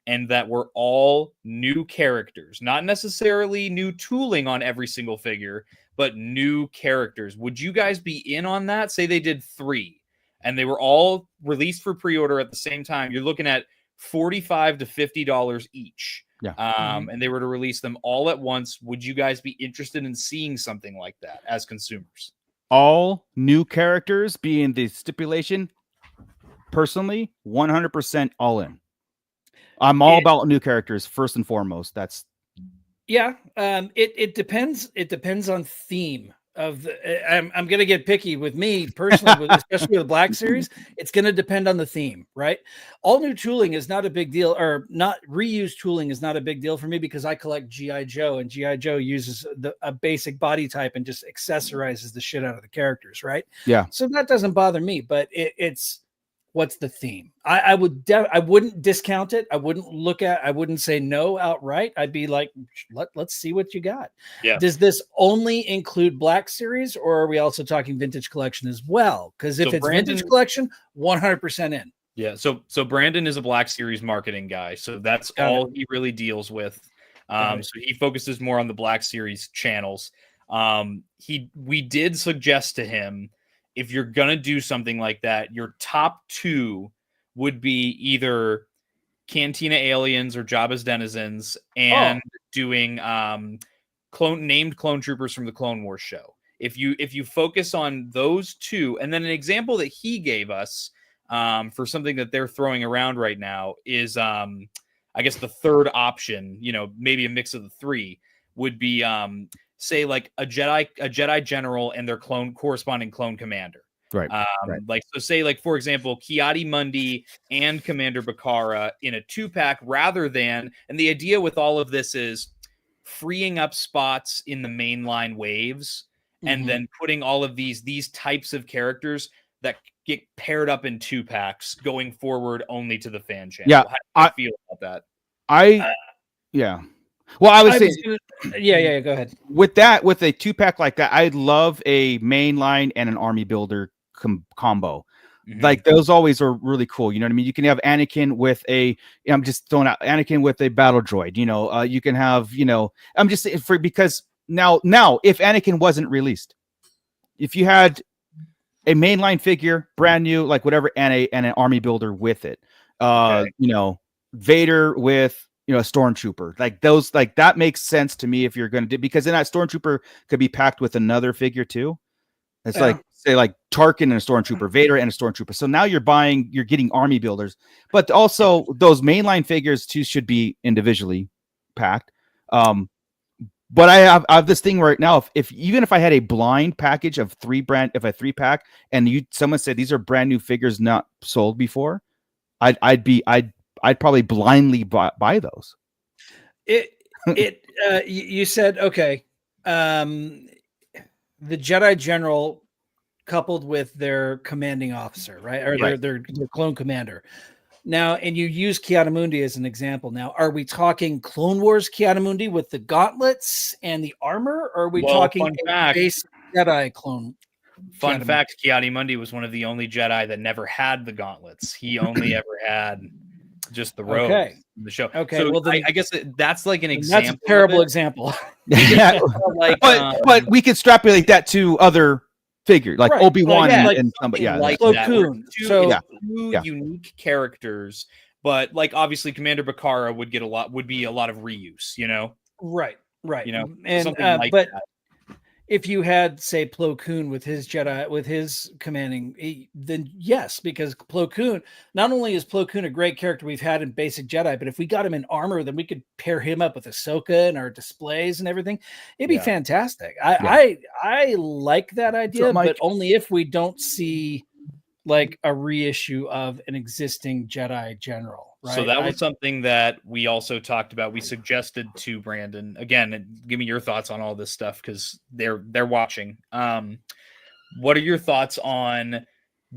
and that were all new characters, not necessarily new tooling on every single figure, but new characters. Would you guys be in on that? Say they did 3 and they were all released for pre-order at the same time. You're looking at $45 to $50 each. Yeah. And they were to release them all at once. Would you guys be interested in seeing something like that as consumers? All new characters being the stipulation, personally, 100% all in. I'm all about new characters first and foremost. That's it depends. It depends on theme of the. I'm going to get picky with me personally, especially with the Black Series. It's going to depend on the theme, right? All new tooling is not a big deal, or not reused tooling is not a big deal for me because I collect GI Joe, and GI Joe uses a basic body type and just accessorizes the shit out of the characters, right? Yeah. So that doesn't bother me, but it's. What's the theme? I wouldn't discount it. I wouldn't say no outright. I'd be like, let's see what you got. Yeah. Does this only include Black Series, or are we also talking Vintage Collection as well? Because if it's Vintage Collection, 100% in. Yeah. So Brandon is a Black Series marketing guy. So that's all he really deals with. So he focuses more on the Black Series channels. We did suggest to him, if you're going to do something like that, your top 2 would be either Cantina Aliens or Jabba's Denizens and doing named clone troopers from the Clone Wars show. If you focus on those 2, and then an example that he gave us for something that they're throwing around right now is, I guess the third option, maybe a mix of the 3 would be, say like a Jedi general and their corresponding clone commander. Right. Like, so say like, for example, Kiadi Mundi and Commander Bakara in a 2-pack rather than, and the idea with all of this is freeing up spots in the mainline waves and then putting all of these types of characters that get paired up in 2-packs going forward only to the fan channel. Yeah. How do you feel about that? Yeah. Well, I would say, go ahead. With a 2-pack like that, I'd love a main line and an army builder combo. Like those always are really cool. You know what I mean? You can have Anakin with I'm just throwing out Anakin with a battle droid. You can have, I'm just saying because now if Anakin wasn't released, if you had a mainline figure, brand new, like whatever, and an army builder with it, Vader with a stormtrooper, like those, like that makes sense to me if you're going to do, because then that stormtrooper could be packed with another figure too. It's like, say like Tarkin and a stormtrooper, Vader and a stormtrooper. So now you're getting army builders, but also those mainline figures too should be individually packed. But I have this thing right now. Even if I had a blind package of 3-pack, and someone said these are brand new figures not sold before, I'd probably blindly buy those. You said, okay, the Jedi General coupled with their commanding officer, right? Or their clone commander. Now, and you use Ki-Adi-Mundi as an example. Now, are we talking Clone Wars Ki-Adi-Mundi with the gauntlets and the armor, or are we talking base Jedi clone? Fun fact: Ki-Adi-Mundi was one of the only Jedi that never had the gauntlets. He only ever had just the robes in the show. Okay, so well then, I guess that's like an example. That's a terrible example. Yeah, but we can extrapolate that to other figures like Obi-Wan and somebody. Yeah, like Plo that. Koon. Two unique characters, but like obviously Commander Bakara would be a lot of reuse. You know, right. You know, and something like but that. if you had, say, Plo Koon with his Jedi, with his commanding, then yes, because Plo Koon, not only is Plo Koon a great character we've had in basic Jedi, but if we got him in armor, then we could pair him up with Ahsoka and our displays and everything. It'd be fantastic. I like that idea, but only if we don't see like a reissue of an existing Jedi general. Right? So that was something that we also talked about. We suggested to Brandon, again, give me your thoughts on all this stuff because they're watching. What are your thoughts on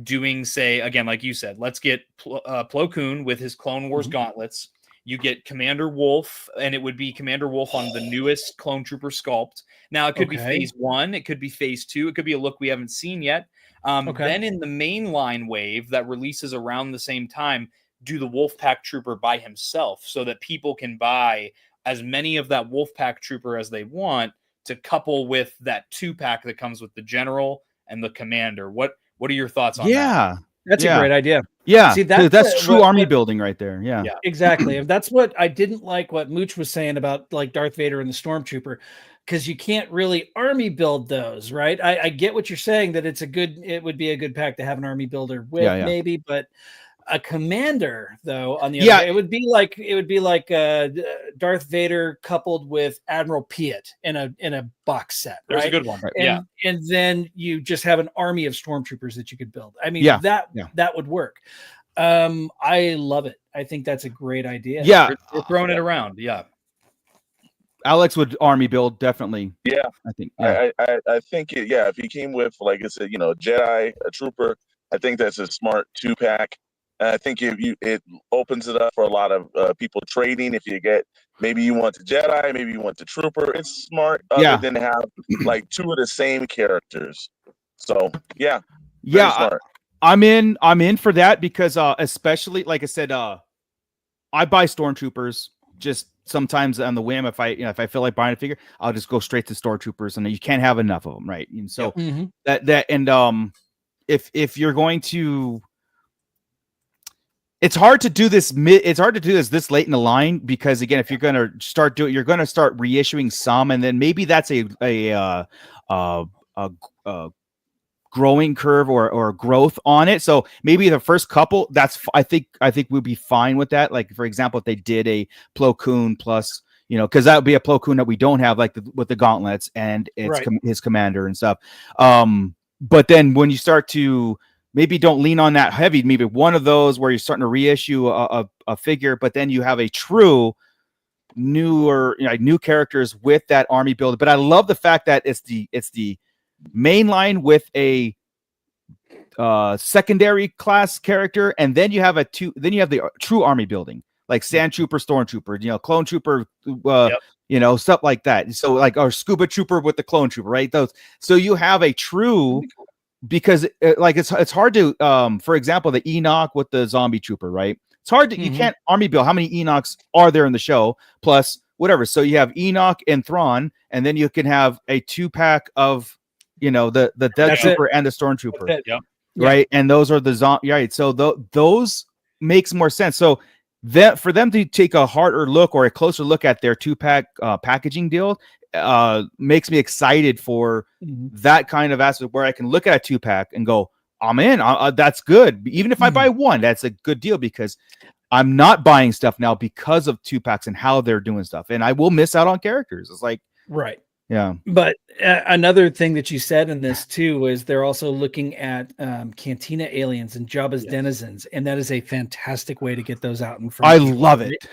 doing, say, again, like you said, let's get Plo Koon with his Clone Wars gauntlets. You get Commander Wolf, and it would be Commander Wolf on the newest Clone Trooper sculpt. Now, it could be phase 1. It could be phase 2. It could be a look we haven't seen yet. Then in the mainline wave that releases around the same time, do the Wolfpack Trooper by himself so that people can buy as many of that Wolfpack Trooper as they want to couple with that 2-pack that comes with the General and the Commander. What are your thoughts on that? That's a great idea. Yeah, see, that's true army building right there. Yeah, exactly. And that's what I didn't like what Mooch was saying about like Darth Vader and the Stormtrooper, because you can't really army build those, right? I get what you're saying, that it would be a good pack to have an army builder with, maybe, but a commander, though, on the other hand, it would be like Darth Vader coupled with Admiral Piet in a box set. Right? There's a good one, right? And then you just have an army of stormtroopers that you could build. I mean, that would work. I love it. I think that's a great idea. Yeah, we're throwing it around. Yeah, Alex would army build definitely. Yeah, I think. I think if he came with, like I said, Jedi, a trooper, I think that's a smart 2-pack. I think it opens it up for a lot of people trading. If you get, maybe you want the Jedi, maybe you want the Trooper. It's smart than to have like 2 of the same characters. So smart. I'm in for that because especially like I said, I buy Stormtroopers just sometimes on the whim. If I feel like buying a figure, I'll just go straight to Stormtroopers, and you can't have enough of them, right? And so if you're going to. It's hard to do this. It's hard to do this late in the line because again, if you're going to start you're going to start reissuing some, and then maybe that's a growing curve or growth on it. So maybe the first couple, I think we'll be fine with that. Like for example, if they did a Plo Koon plus, because that would be a Plo Koon that we don't have, like with the gauntlets and it's his commander and stuff. But then when you start to maybe don't lean on that heavy. Maybe one of those where you're starting to reissue a figure, but then you have a true new characters with that army build. But I love the fact that it's the main line with a secondary class character, and then you have the true army building, like Sand Trooper, Stormtrooper, Clone Trooper, stuff like that. So like our Scuba Trooper with the Clone Trooper, right? Those. So you have a true. Because it's hard to for example, the Enoch with the Zombie Trooper, right? It's hard to you can't army build. How many Enochs are there in the show? Plus whatever. So you have Enoch and Thrawn, and then you can have a 2-pack of the Death Trooper and the Stormtrooper, right? And those are the zombie, right? So those makes more sense. So that for them to take a harder look or a closer look at their 2-pack packaging deal. Makes me excited for that kind of aspect where I can look at a 2-pack and go, I'm in. That's good. Even if I buy one, that's a good deal because I'm not buying stuff now because of 2-packs and how they're doing stuff, and I will miss out on characters. It's like Yeah. But another thing that you said in this too is they're also looking at Cantina aliens and Jabba's denizens, and that is a fantastic way to get those out in front. I of people, love right? it.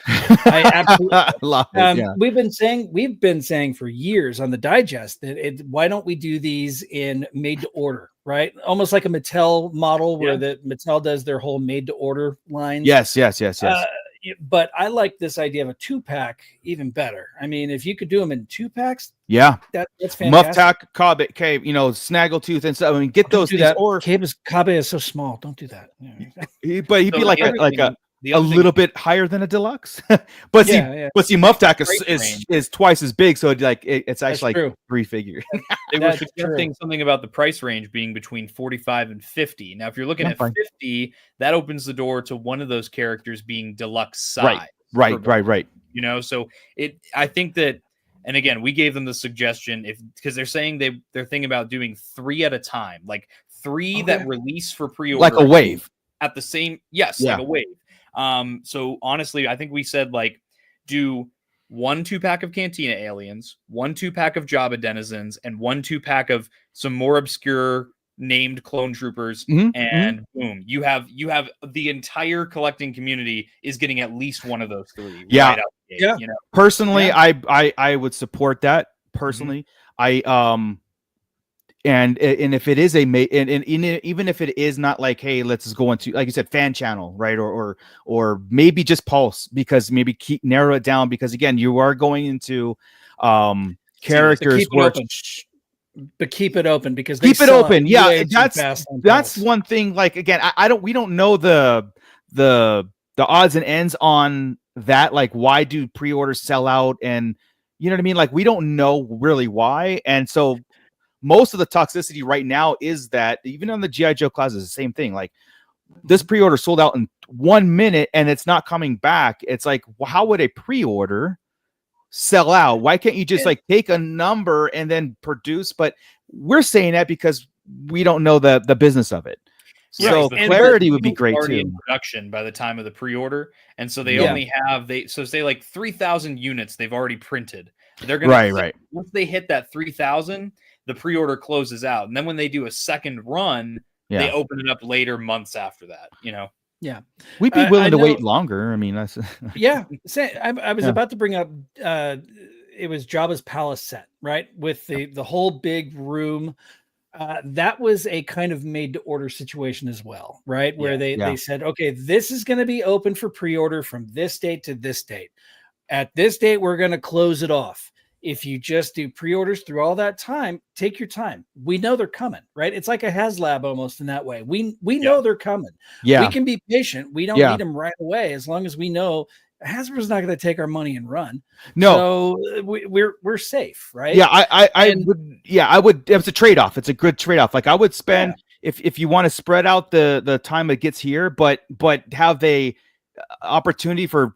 I absolutely love it. Yeah. We've been saying for years on the digest that why don't we do these in made to order, right? Almost like a Mattel model where the Mattel does their whole made to order lines. Yes. But I like this idea of a 2-pack even better. I mean, if you could do them in 2-packs, that's fantastic. Muff-tack, Cabe, Snaggletooth and stuff. I mean, get those things. Or Cabe is so small. Don't do that. But he'd be like a little bit higher than a deluxe. but see, Muff-tack is twice as big, so it's actually like 3 figures. They were suggesting something about the price range being between 45 and 50. Now, if you're looking at 50, that opens the door to one of those characters being deluxe size. Right. So I think that, and again, we gave them the suggestion because they're saying they're thinking about doing 3 at a time, like 3 that release for pre-order, like a wave at the same. Yes, like a wave. So honestly, I think we said do 1 2-pack of Cantina aliens, 1 2-pack of Jabba denizens, and 1 2-pack of some more obscure named clone troopers, and boom, you have the entire collecting community is getting at least one of those 3. Right out the gate, Personally, I would support that. Personally, And if it is and even if it is not like, hey, let's go into, like you said, fan channel, right, or maybe just Pulse, because maybe narrow it down, because again, you are going into characters but keep it open, because keep it open. Yeah, that's one thing. Like again, we don't know the odds and ends on that. Like, why do pre-orders sell out? And you know what I mean? Like, we don't know really why, and so. Most of the toxicity right now is that even on the G.I. Joe class is the same thing. Like, this pre-order sold out in 1 minute and it's not coming back. It's like, well, how would a pre-order sell out? Why can't you just take a number and then produce? But we're saying that because we don't know the business of it. So clarity would be great too. In production by the time of the pre-order, and so they only have so say like 3,000 units they've already printed. They're gonna once they hit that 3,000. The pre-order closes out, and then when they do a second run, they open it up later, months after that. We'd be willing to wait longer. I mean, that's I was about to bring up. It was Jabba's palace set, right, with the whole big room. That was a kind of made to order situation as well, right? Where they said, okay, this is going to be open for pre-order from this date to this date. At this date, we're going to close it off. If you just do pre-orders through all that time, take your time. We know they're coming, right? It's like a HasLab almost in that way. We know they're coming. Yeah. We can be patient. We don't need them right away, as long as we know Hasbro's not going to take our money and run. No. So we're safe, right? Yeah, I would. It's a trade-off. It's a good trade-off. Like, I would spend if you want to spread out the time it gets here, but have the opportunity for,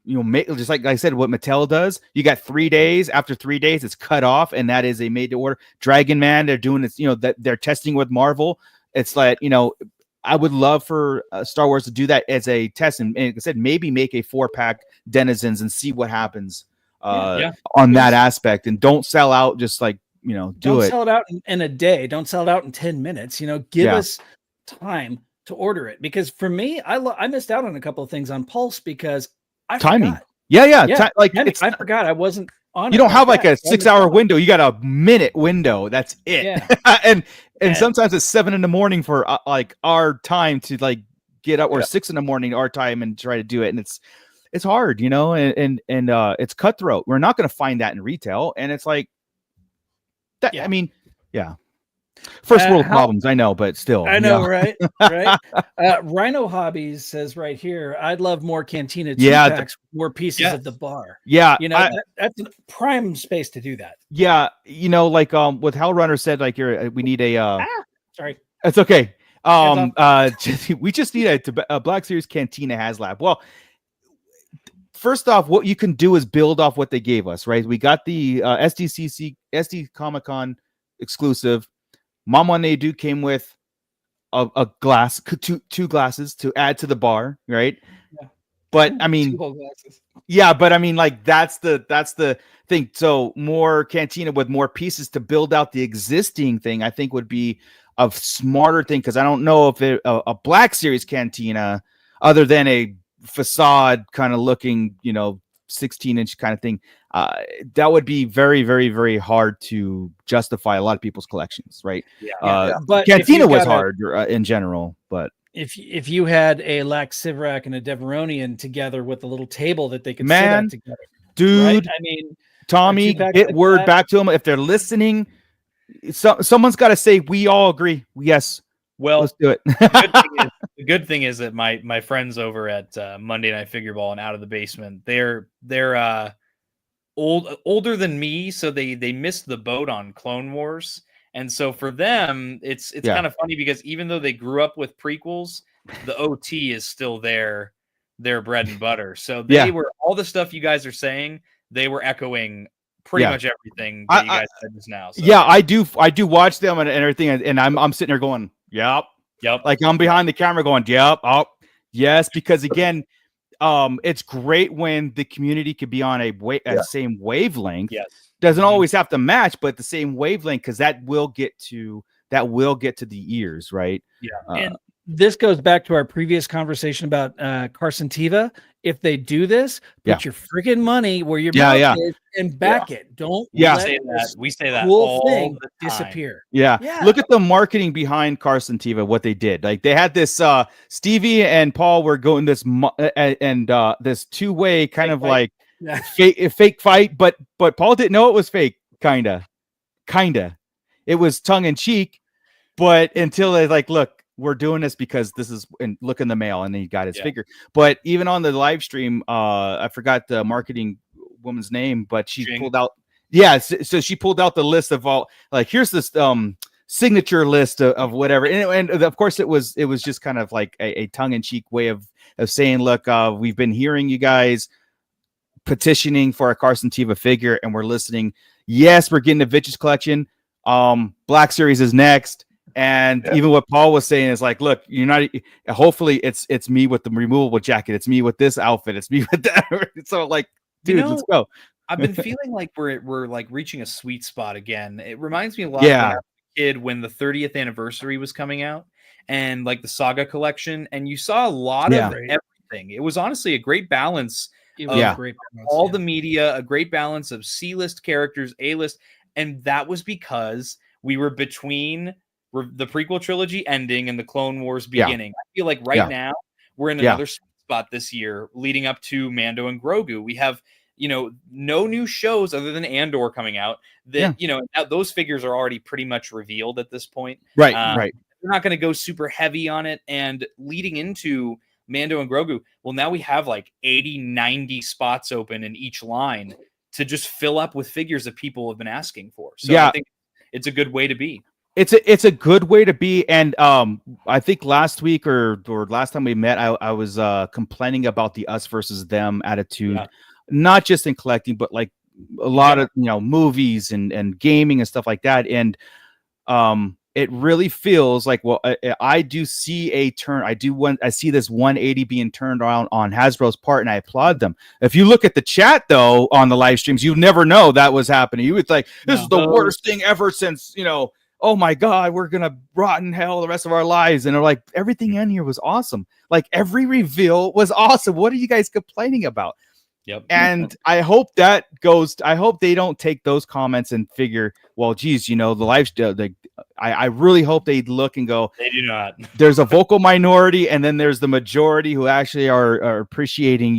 just like I said, what Mattel does, you got 3 days. After 3 days, it's cut off, and that is a made to order. Dragon Man, they're doing this, that they're testing with Marvel. It's like, I would love for Star Wars to do that as a test, and like I said, maybe make a 4-pack denizens and see what happens on that aspect, and don't sell out. Just like, don't sell it out in a day. Don't sell it out in 10 minutes. Give us time to order it, because for me, I missed out on a couple of things on Pulse because. Timing. Forgot. Yeah. I forgot I wasn't on. You don't have like a 6-hour window. You got a minute window. That's it. Yeah. and sometimes it's 7 a.m. for like our time to like get up, or 6 a.m. our time, and try to do it. And it's hard, and it's cutthroat. We're not going to find that in retail. And it's like that. Yeah. I mean, first world problems, I know, but still. I know, right? Right. Rhino Hobbies says right here, I'd love more Cantina 2-packs, more pieces of the bar. Yeah. That's a prime space to do that. Yeah. Like what Hell Runner said, like we need a sorry. It's okay. We just need a Black Series Cantina HasLab. Well, first off, what you can do is build off what they gave us, right? We got the SD Comic-Con exclusive. Mama Nadu came with a glass, two glasses to add to the bar, right? Yeah. But I mean, yeah, but I mean, like that's the thing. So more Cantina with more pieces to build out the existing thing, I think would be a smarter thing, because I don't know if a Black Series Cantina, other than a facade kind of looking, 16-inch kind of thing, that would be very, very, very hard to justify a lot of people's collections, right? But Cantina was hard in general, but if you had a Lax Sivrak and a Deveronian together with a little table that they could sit man, at together, dude, right? I mean, Tommy, get word back to them if they're listening. Someone's got to say we all agree. Yes. Well, let's do it. The good thing is that my friends over at Monday Night Figure Ball and Out of the Basement, they're older than me, so they missed the boat on Clone Wars, and so for them it's kind of funny because even though they grew up with prequels, the OT is still their bread and butter. So they were, all the stuff you guys are saying, they were echoing pretty much everything that you guys said just now. So. Yeah, I do watch them and everything, and I'm sitting there going, yep. Like I'm behind the camera going, yep, oh, yes, because again, it's great when the community could be on a same wavelength. Yes, doesn't always have to match, but the same wavelength, because that will get to the ears, right? Yeah, and this goes back to our previous conversation about Carson Teva. If they do this, put your freaking money where your mouth is and back it. Don't let we say that cool all thing the time. disappear. Yeah. Look at the marketing behind Carson Teva, what they did. Like they had this Stevie and Paul were going this this two-way kind of like fake fight, but Paul didn't know it was fake, kinda. It was tongue in cheek, but until they like, look, we're doing this because this is, and look in the mail, and then he got his figure. But even on the live stream, I forgot the marketing woman's name, but she pulled out. Yeah, so she pulled out the list of all, like, here's this signature list of whatever, and of course it was just kind of like a tongue-in-cheek way of saying, look, we've been hearing you guys petitioning for a Carson Teva figure, and we're listening. Yes, we're getting the Vintage collection. Black Series is next. And even what Paul was saying is like, look, you're not. Hopefully, it's me with the removable jacket. It's me with this outfit. It's me with that. So, like, dude, let's go. I've been feeling like we're like reaching a sweet spot again. It reminds me a lot of when I was a kid, when the 30th anniversary was coming out, and like the Saga collection, and you saw a lot of everything. It was honestly a great balance. All the media, a great balance of C-list characters, A-list, and that was because we were between the prequel trilogy ending and the Clone Wars beginning. I feel like now we're in another spot this year leading up to Mando and Grogu. We have, no new shows other than Andor coming out that, those figures are already pretty much revealed at this point. Right. They're not going to go super heavy on it. And leading into Mando and Grogu, well, now we have like 80, 90 spots open in each line to just fill up with figures that people have been asking for. So I think it's a good way to be. It's a good way to be, and I think last week or last time we met, I was complaining about the us versus them attitude, not just in collecting, but like a lot of movies and gaming and stuff like that. And it really feels like, well, I do see a turn. I see this 180 being turned around on Hasbro's part, and I applaud them. If you look at the chat though on the live streams, you never know that was happening. You would think this is the worst thing ever since oh my God, we're going to rot in hell the rest of our lives. And they're like, everything in here was awesome. Like every reveal was awesome. What are you guys complaining about? Yep. And I hope I hope they don't take those comments and figure, well, geez, the lifestyle, I really hope they look and go, they do not. There's a vocal minority, and then there's the majority who actually are appreciating,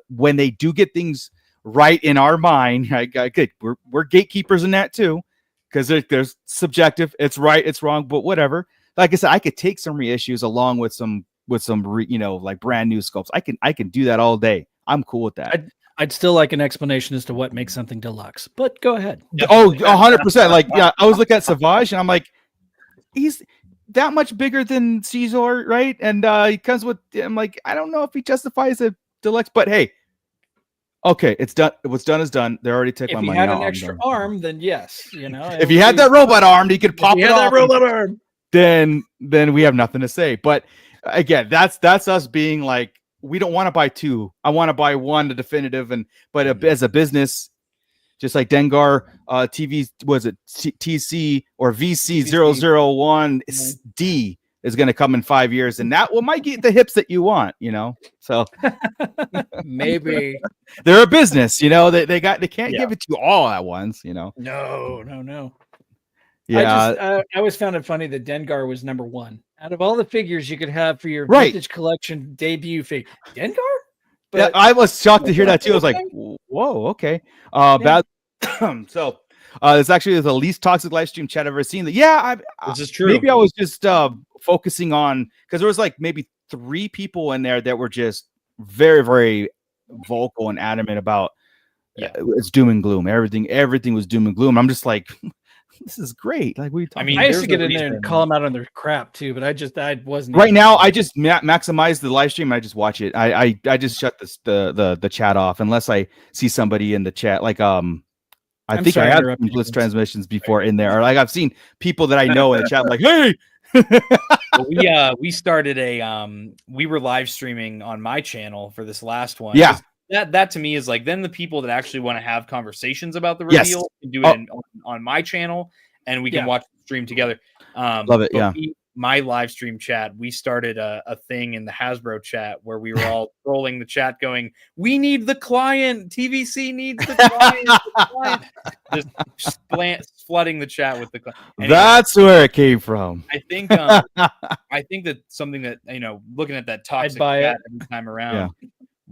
when they do get things right in our mind. Good. We're gatekeepers in that too. Because there's subjective, it's right, it's wrong, but whatever. Like I said, I could take some reissues along with some like brand new sculpts. I can do that all day. I'm cool with that. I'd still like an explanation as to what makes something deluxe, but go ahead. Oh, 100%. Like, I was looking at Savage, and I'm like, he's that much bigger than Caesar, right? And he comes with. I'm like, I don't know if he justifies a deluxe, but hey. Okay, it's done. What's done is done. They already took my money. If he had an extra arm, then yes, If he had that robot arm, he could pop it off. That robot arm, then we have nothing to say. But again, that's us being like we don't want to buy two. I want to buy one, the definitive, as a business, just like Dengar TV, was it TC or VC001 D is going to come in 5 years, and that might get the hips that you want, So Maybe they're a business, they can't give it to you all at once, No. Yeah, I always found it funny that Dengar was number one out of all the figures you could have for your Right. vintage collection debut figure. Dengar? yeah, I was shocked to hear that too. I was like, whoa, okay. Bad. So it's actually the least toxic live stream chat I've ever seen. This is true. Maybe I was just focusing on, because there was like maybe 3 people in there that were just very, very vocal and adamant about it's doom and gloom. Everything was doom and gloom. I'm just like, this is great. Like, I used to get in there and call them out on their crap too, but I wasn't. Right now, I just maximize the live stream. And I just watch it. I just shut the chat off unless I see somebody in the chat. Like I think I had some Blitz transmissions before in there, or like I've seen people that I know in the chat, like, hey. We started we were live streaming on my channel for this last one. Yeah. That to me is like, then the people that actually want to have conversations about the reveal can do it on my channel, and we can watch the stream together. Love it. Yeah. My live stream chat, we started a thing in the Hasbro chat where we were all trolling the chat going, we need the client. TVC needs the client. Just flooding the chat with the client. Anyway, that's where it came from. I think that something that, looking at that toxic chat every time around,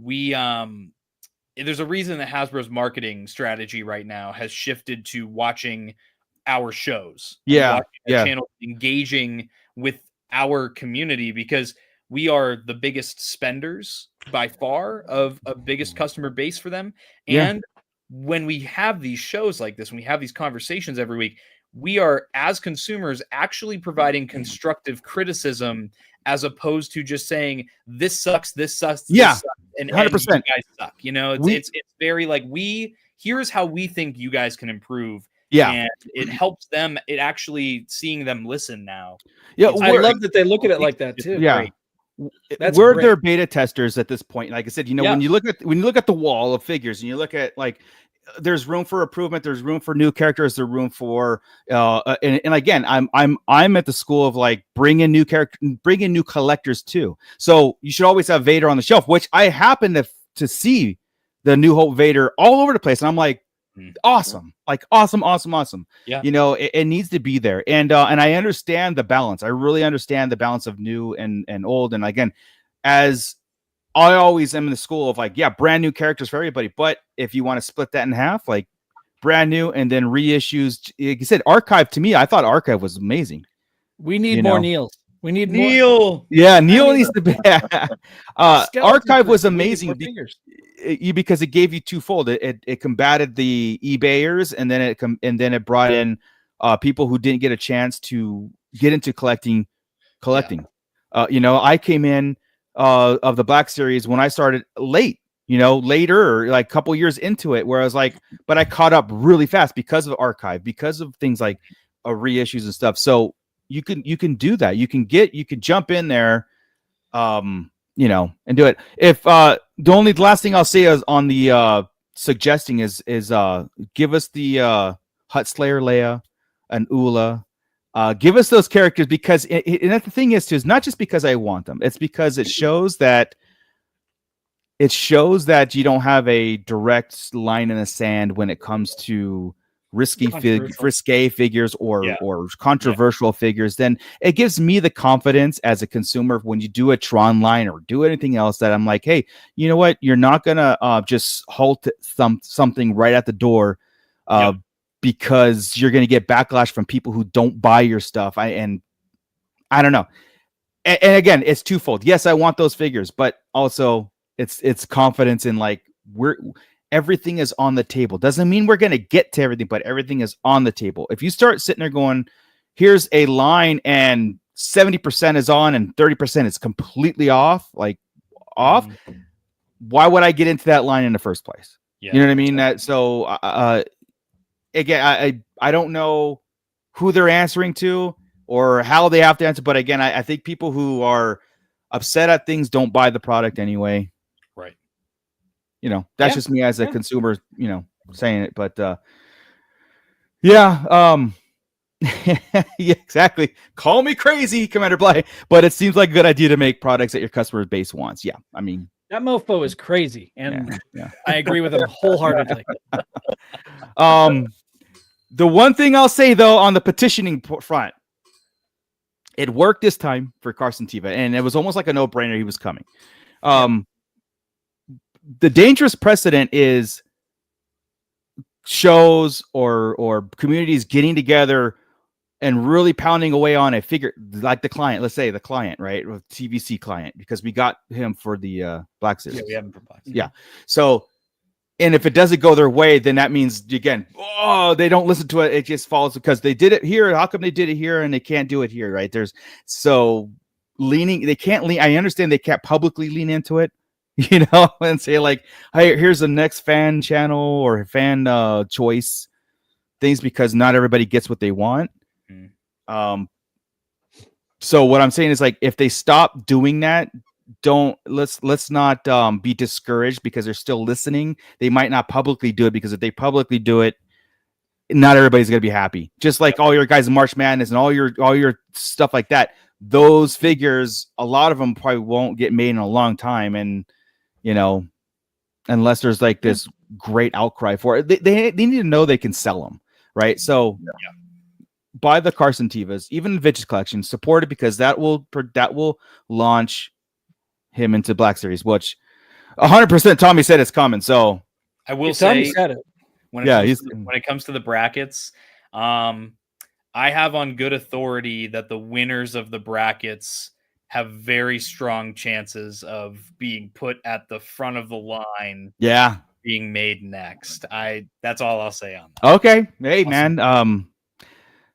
we there's a reason that Hasbro's marketing strategy right now has shifted to watching our shows. Channel, engaging with our community, because we are the biggest spenders by far of biggest customer base for them. And when we have these shows like this, when we have these conversations every week, we are, as consumers, actually providing constructive criticism, as opposed to just saying this sucks, this sucks, this sucks, and 100%. You guys suck. It's very like, here's how we think you guys can improve. Yeah, and it helps them. It actually seeing them listen now. Yeah, I love that they look at it like that too. Yeah, we're their beta testers at this point. Like I said, when you look at the wall of figures, and you look at, like, there's room for improvement. There's room for new characters. There's room for and again, I'm at the school of, like, bring in new collectors too. So you should always have Vader on the shelf, which I happen to see the New Hope Vader all over the place, and I'm like, awesome, like awesome. Yeah, it needs to be there, and I understand the balance. I really understand the balance of new and old. And again, as I always am in the school of, like, brand new characters for everybody, but if you want to split that in half, like brand new and then reissues, like you said, Archive, to me, I thought Archive was amazing. We need more Neils. We need Neil. More. Yeah, Neil needs to be. Archive was amazing because it gave you twofold. It combated the eBayers, and then it brought in people who didn't get a chance to get into collecting. I came in of the Black Series when I started later, like a couple years into it, where I was like, but I caught up really fast because of Archive, because of things like reissues and stuff. So you can do that. You can jump in there, and do it. If the last thing I'll say is on the suggesting is give us the Hut Slayer Leia and Ula. Give us those characters, because and the thing is too, is not just because I want them. It's because it shows that you don't have a direct line in the sand when it comes to risque figures or controversial figures. Then it gives me the confidence as a consumer when you do a Tron line or do anything else, that I'm like, hey, you know what? You're not gonna just halt something right at the door, because you're gonna get backlash from people who don't buy your stuff. I don't know. And again, it's twofold. Yes, I want those figures, but also it's confidence in, like, everything is on the table. Doesn't mean we're going to get to everything, but everything is on the table. If you start sitting there going, here's a line and 70% is on and 30% is completely off, why would I get into that line in the first place? You know what I mean? Again, I don't know who they're answering to or how they have to answer, but again, I think people who are upset at things don't buy the product anyway. Right. You know, that's just me as a consumer, you know, saying it. But yeah, exactly. Call me crazy, Commander Bly, but it seems like a good idea to make products that your customer base wants. Yeah, I mean, that mofo is crazy, and I agree with him wholeheartedly. The one thing I'll say though on the petitioning front, it worked this time for Carson Teva, and it was almost like a no-brainer. He was coming. The dangerous precedent is shows or communities getting together and really pounding away on a figure like the client. Let's say the client, right, or TVC client, because we got him for the Black Series. Yeah, we have him for Black Series. Yeah, so. And if it doesn't go their way, then that means, again, they don't listen to it. It just falls because they did it here. How come they did it here and they can't do it here, right? They can't lean. I understand they can't publicly lean into it, you know, and say like, hey, here's the next fan channel or fan choice things, because not everybody gets what they want. So what I'm saying is, like, if they stop doing that, let's not be discouraged because they're still listening. They might not publicly do it, because if they publicly do it, not everybody's gonna be happy. Just like all your guys in March Madness and all your stuff like that. Those figures, a lot of them probably won't get made in a long time, and you know, unless there's like this great outcry for it, they need to know they can sell them, right? So buy the Carson Tevas, even the Vintage Collection, support it, because that will launch him into Black Series, which 100% Tommy said it's coming. So I will say, when it comes to the brackets, I have on good authority that the winners of the brackets have very strong chances of being put at the front of the line. Yeah, being made next. That's all I'll say on that. Okay, hey awesome. Man,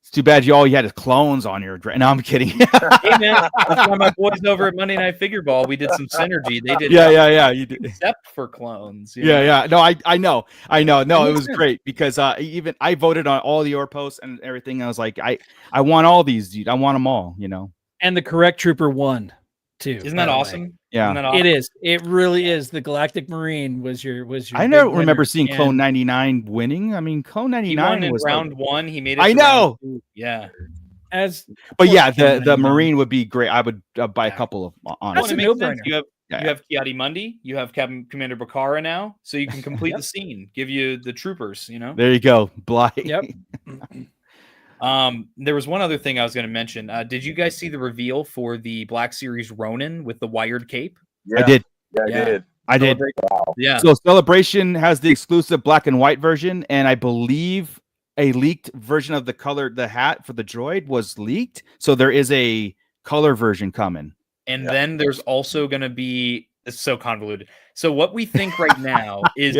it's too bad you had his clones on your. No, I'm kidding. Hey man, that's why my boys over at Monday Night Figure Ball, we did some synergy. They did. Yeah. You did. Except for clones. Yeah. No, I know. No, it was great because even I voted on all your posts and everything. I was like, I want all these, dude. I want them all. You know. And the correct trooper won too. Isn't that awesome? Yeah, awesome? It is. It really is. The Galactic Marine was your. I don't remember seeing Clone 99 winning. I mean, Clone 99 was round one. He made it. I know. Yeah. But yeah, the Marine would be great. I would buy a couple of. Honestly, You have Kiadi Mundi. You have Captain Commander Bakara now, so you can complete the scene. Give you the troopers. You know. There you go, Bly. Yep. There was one other thing I was going to mention. Did you guys see the reveal for the Black Series Ronin with the wired cape? Yeah. I did. Yeah, I did. Wow. Yeah. So Celebration has the exclusive black and white version, and I believe a leaked version of the hat for the droid was leaked. So there is a color version coming. And then there's also going to be, it's so convoluted. So what we think right now is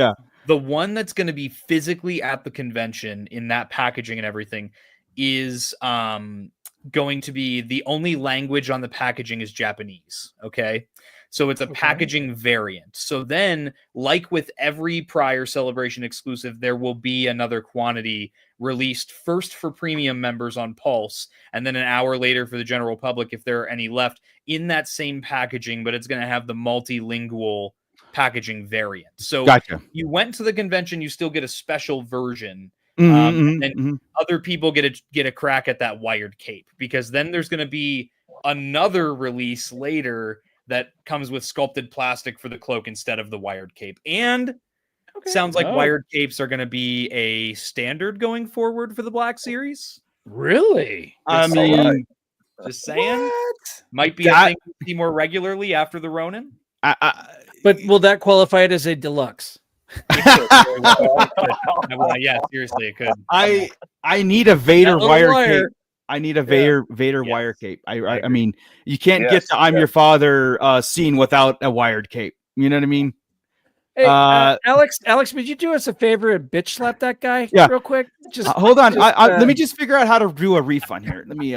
the one that's going to be physically at the convention in that packaging and everything is going to be, the only language on the packaging is Japanese. Okay. So it's a packaging variant. So then, like with every prior Celebration exclusive, there will be another quantity released first for premium members on Pulse, and then an hour later for the general public, if there are any left, in that same packaging, but it's going to have the multilingual packaging variant. So you went to the convention, you still get a special version. And other people get a crack at that wired cape, because then there's going to be another release later that comes with sculpted plastic for the cloak instead of the wired cape. And sounds like wired capes are going to be a standard going forward for the Black Series. Really? I mean, just saying, might be a thing to see more regularly after the Ronin. But will that qualify it as a deluxe? Yeah, seriously, it could. I need a Vader wire cape. I need a Vader wire cape. I mean, you can't get the "I'm your father" scene without a wired cape. You know what I mean? Hey, Alex, would you do us a favor and bitch slap that guy real quick? Just hold on. Let me just figure out how to do a refund here. Let me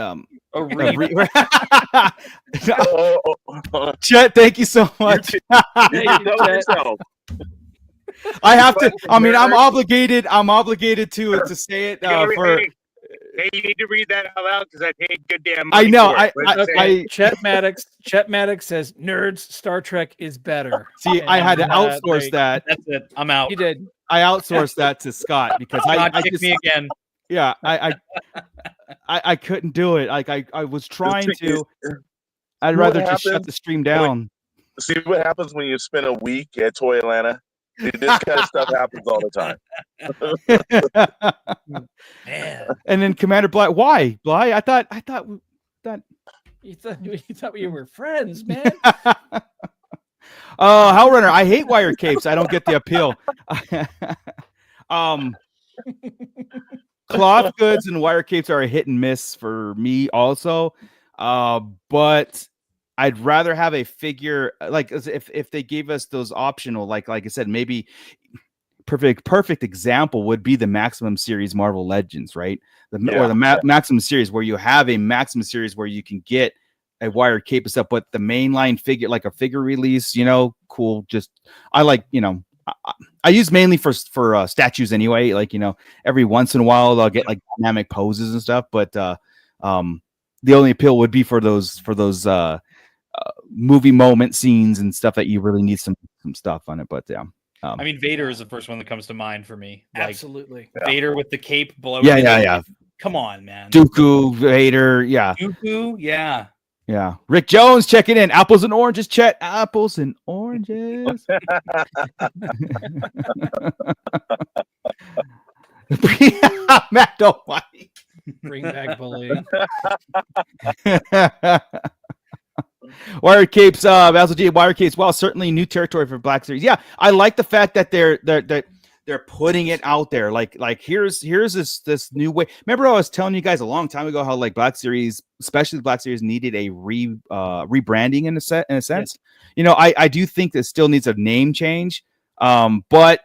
Chet, thank you so much. I have to. I mean, I'm obligated to say it for. Hey, you need to read that out loud because I paid good damn I money know. for it. Chet Maddox says nerds. Star Trek is better. See, I had to outsource that. That's it. I'm out. You did. I outsourced that to Scott because I kick just me again. Yeah, I couldn't do it. Like I was trying to. I'd rather just shut the stream down. See what happens when you spend a week at Toy Atlanta? This kind of stuff happens all the time. Man. And then Commander Bly, why? Bly? I thought that You thought we were friends, man. Oh, Hellrunner, I hate wire capes. I don't get the appeal. Cloth goods and wire capes are a hit and miss for me also. But I'd rather have a figure like if they gave us those optional, like I said, maybe perfect example would be the Maximum Series Marvel Legends, right? Or the Maximum Series, where you have a Maximum Series where you can get a wired cape and stuff, but the mainline figure, like a figure release, cool. Just I like, I use mainly for statues anyway. Like, every once in a while I'll get like dynamic poses and stuff, but the only appeal would be for those movie moment scenes and stuff that you really need some stuff on it. But yeah. I mean, Vader is the first one that comes to mind for me. Like, absolutely. Vader with the cape below. Yeah. Come on, man. Dooku, Vader. Yeah. Dooku. Yeah. Yeah. Rick Jones checking in. Apples and oranges, Chet. Apples and oranges. Matt, don't like. Bring back bullying. Wire capes, Basil G. Wire capes. Well, certainly new territory for Black Series. Yeah, I like the fact that they're putting it out there. Like here's this new way. Remember, I was telling you guys a long time ago how like Black Series, especially the Black Series, needed a rebranding in a sense. Yes. I do think that still needs a name change. But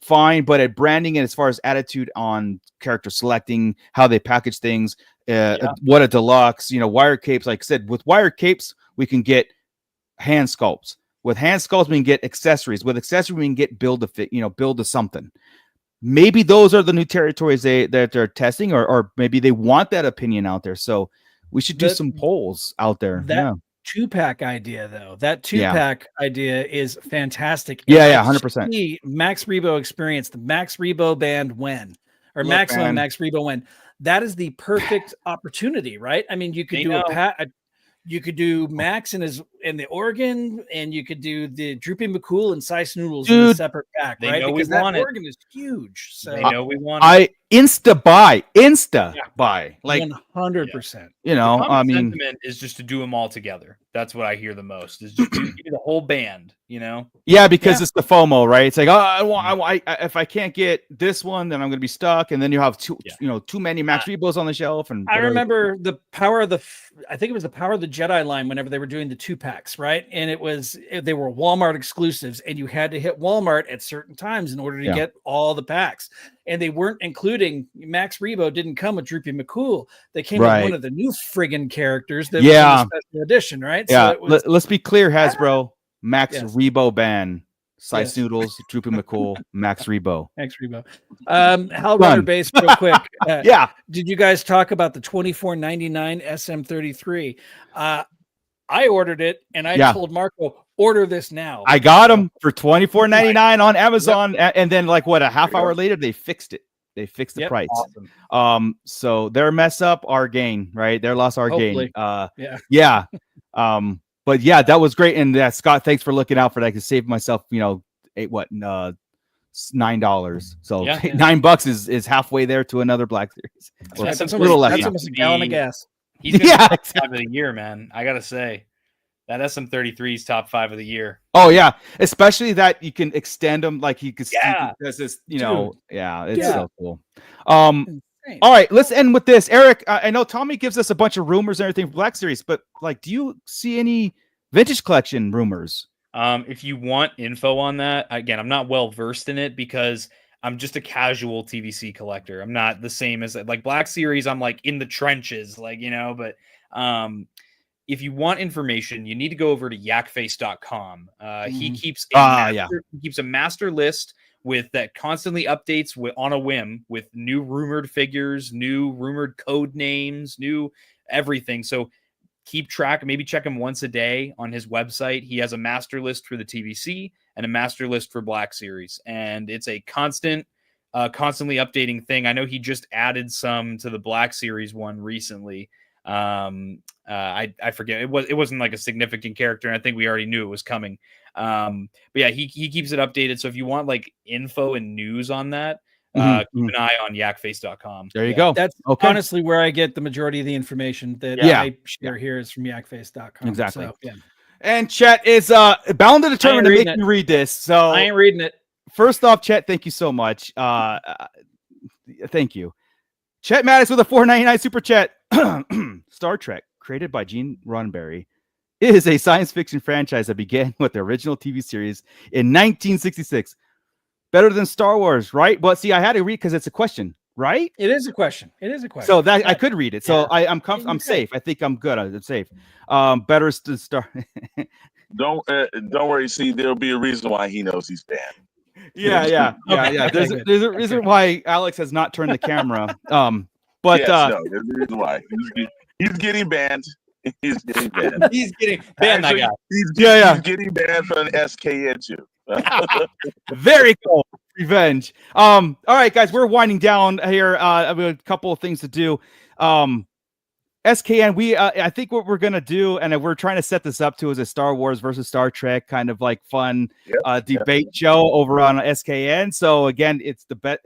fine. But at branding and as far as attitude on character selecting, how they package things, what a deluxe. Wire capes. Like I said, with wire capes, we can get hand sculpts. With hand sculpts, we can get accessories. With accessories, we can get build a something. Maybe those are the new territories that they're testing, or maybe they want that opinion out there. So we should do some polls out there. That 2-pack idea, though, that 2-pack idea is fantastic. 100%. Max Rebo experience, the Max Rebo band when, or Maximum Max Rebo when. That is the perfect opportunity, right? I mean, you could do you could do Max in the Organ, and you could do the Droopy McCool and Sice Noodles in a separate pack, right? Because that Organ is huge. So they know we want it. Insta buy, like 100%. I mean, sentiment is just to do them all together. That's what I hear the most. Is just do the whole band. Yeah, because it's the FOMO, right? It's like, if I can't get this one, then I'm going to be stuck, and then you have too many Max Rebos on the shelf. And I remember the power of I think it was the Power of the Jedi line whenever they were doing the 2-packs, right? And they were Walmart exclusives, and you had to hit Walmart at certain times in order to get all the packs. And they weren't including Max Rebo. Didn't come with Droopy McCool. They came with one of the new friggin' characters that was in the special edition, right? Yeah. So let's be clear, Hasbro. Max Rebo ban. Sice Noodles, Droopy McCool, Max Rebo. Max Rebo. Hellrunner base, real quick. Did you guys talk about the $24.99 SM33? I ordered it, and I told Marco, order this now. I got them for $24.99 on Amazon, and then a half hour later, they fixed it. They fixed the price. Awesome. So their mess up, our gain, right? Their loss, our gain. But yeah, that was great. And Scott, thanks for looking out for that. I could save myself, $9. So $9 is halfway there to another Black Series. That's almost a gallon of gas. He's top 5 of the year, man. I gotta say, that SM33 is top 5 of the year. Oh yeah, especially that you can extend them, like you can see there's this, it's so cool. All right, let's end with this. Eric, I know Tommy gives us a bunch of rumors and everything for Black Series, but do you see any vintage collection rumors? If you want info on that, again, I'm not well versed in it because I'm just a casual TVC collector. I'm not the same as Black Series. I'm in the trenches, but if you want information, you need to go over to yakface.com. He keeps a master list with that constantly updates on a whim with new rumored figures, new rumored code names, new everything. So keep track, maybe check him once a day on his website. He has a master list for the TVC and a master list for Black Series, and it's a constantly updating thing. I know he just added some to the Black Series one recently. I forget, it wasn't like a significant character, and I think we already knew it was coming. But yeah, he keeps it updated. So if you want like info and news on that, keep an eye on yakface.com. There you go. That's honestly where I get the majority of the information that I share here is from yakface.com. Exactly. So, yeah. And Chet is bound and determined to make me read this. So I ain't reading it. First off, Chet, thank you so much. Thank you. Chet Maddox with a $4.99 super chat. Star Trek, created by Gene Roddenberry, is a science fiction franchise that began with the original TV series in 1966. Better than Star Wars, right? But see, I had to read because it's a question, right? It is a question. So that I could read it. So I'm safe. I think I'm good. I'm safe. Better than Star. Don't worry. See, there'll be a reason why he knows he's banned. Yeah. There's a reason why Alex has not turned the camera. But there's a reason why he's getting banned. He's getting banned. He's getting banned. Actually, that guy. He's getting banned from SKN too. Very cool. Revenge. All right, guys, we're winding down here. I have a couple of things to do. SKN, I think what we're gonna do, and we're trying to set this up to, is a Star Wars versus Star Trek kind of like fun debate show over on SKN. So again, it's there's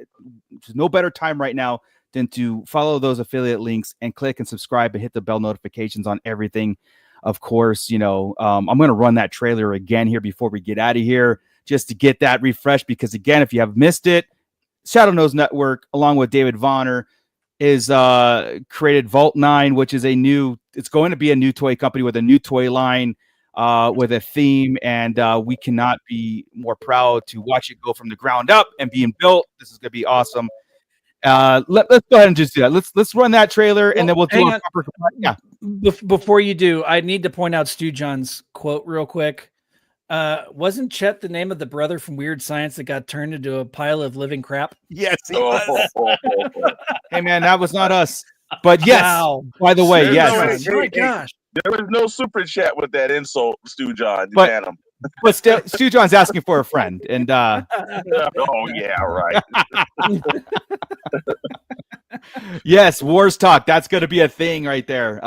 no better time right now than to follow those affiliate links and click and subscribe and hit the bell notifications on everything. Of course, I'm going to run that trailer again here before we get out of here, just to get that refreshed. Because again, if you have missed it, Shadow Knows Network, along with David Vonner, is created Vault 9, which is it's going to be a new toy company with a new toy line, with a theme. And we cannot be more proud to watch it go from the ground up and being built. This is going to be awesome. Let's go ahead and just do that. Let's run that trailer, and then we'll do a proper. Yeah. Before you do, I need to point out Stu John's quote real quick. Wasn't Chet the name of the brother from Weird Science that got turned into a pile of living crap? Yes, he was. Hey man, that was not us. But yes, by the way, yes. Oh my gosh. There was no super chat with that insult, Stu John. But Stu John's asking for a friend, and oh yeah, right. Yes, Wars Talk. That's going to be a thing right there.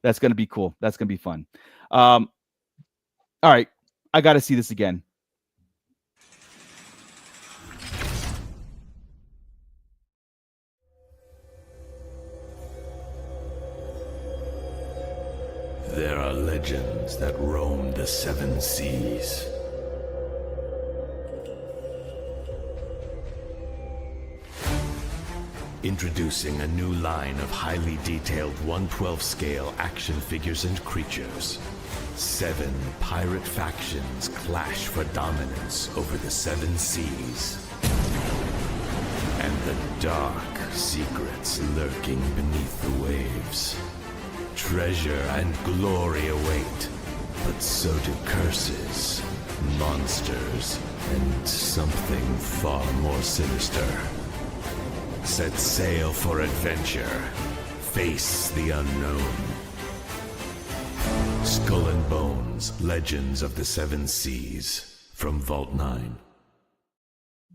That's going to be cool. That's going to be fun. All right, I got to see this again. There are legends that roam the seven seas. Introducing a new line of highly detailed 1/12 scale action figures and creatures. 7 pirate factions clash for dominance over the 7 seas. And the dark secrets lurking beneath the waves. Treasure and glory await, but so do curses, monsters, and something far more sinister. Set sail for adventure. Face the unknown. Skull and Bones, Legends of the Seven Seas, from Vault 9.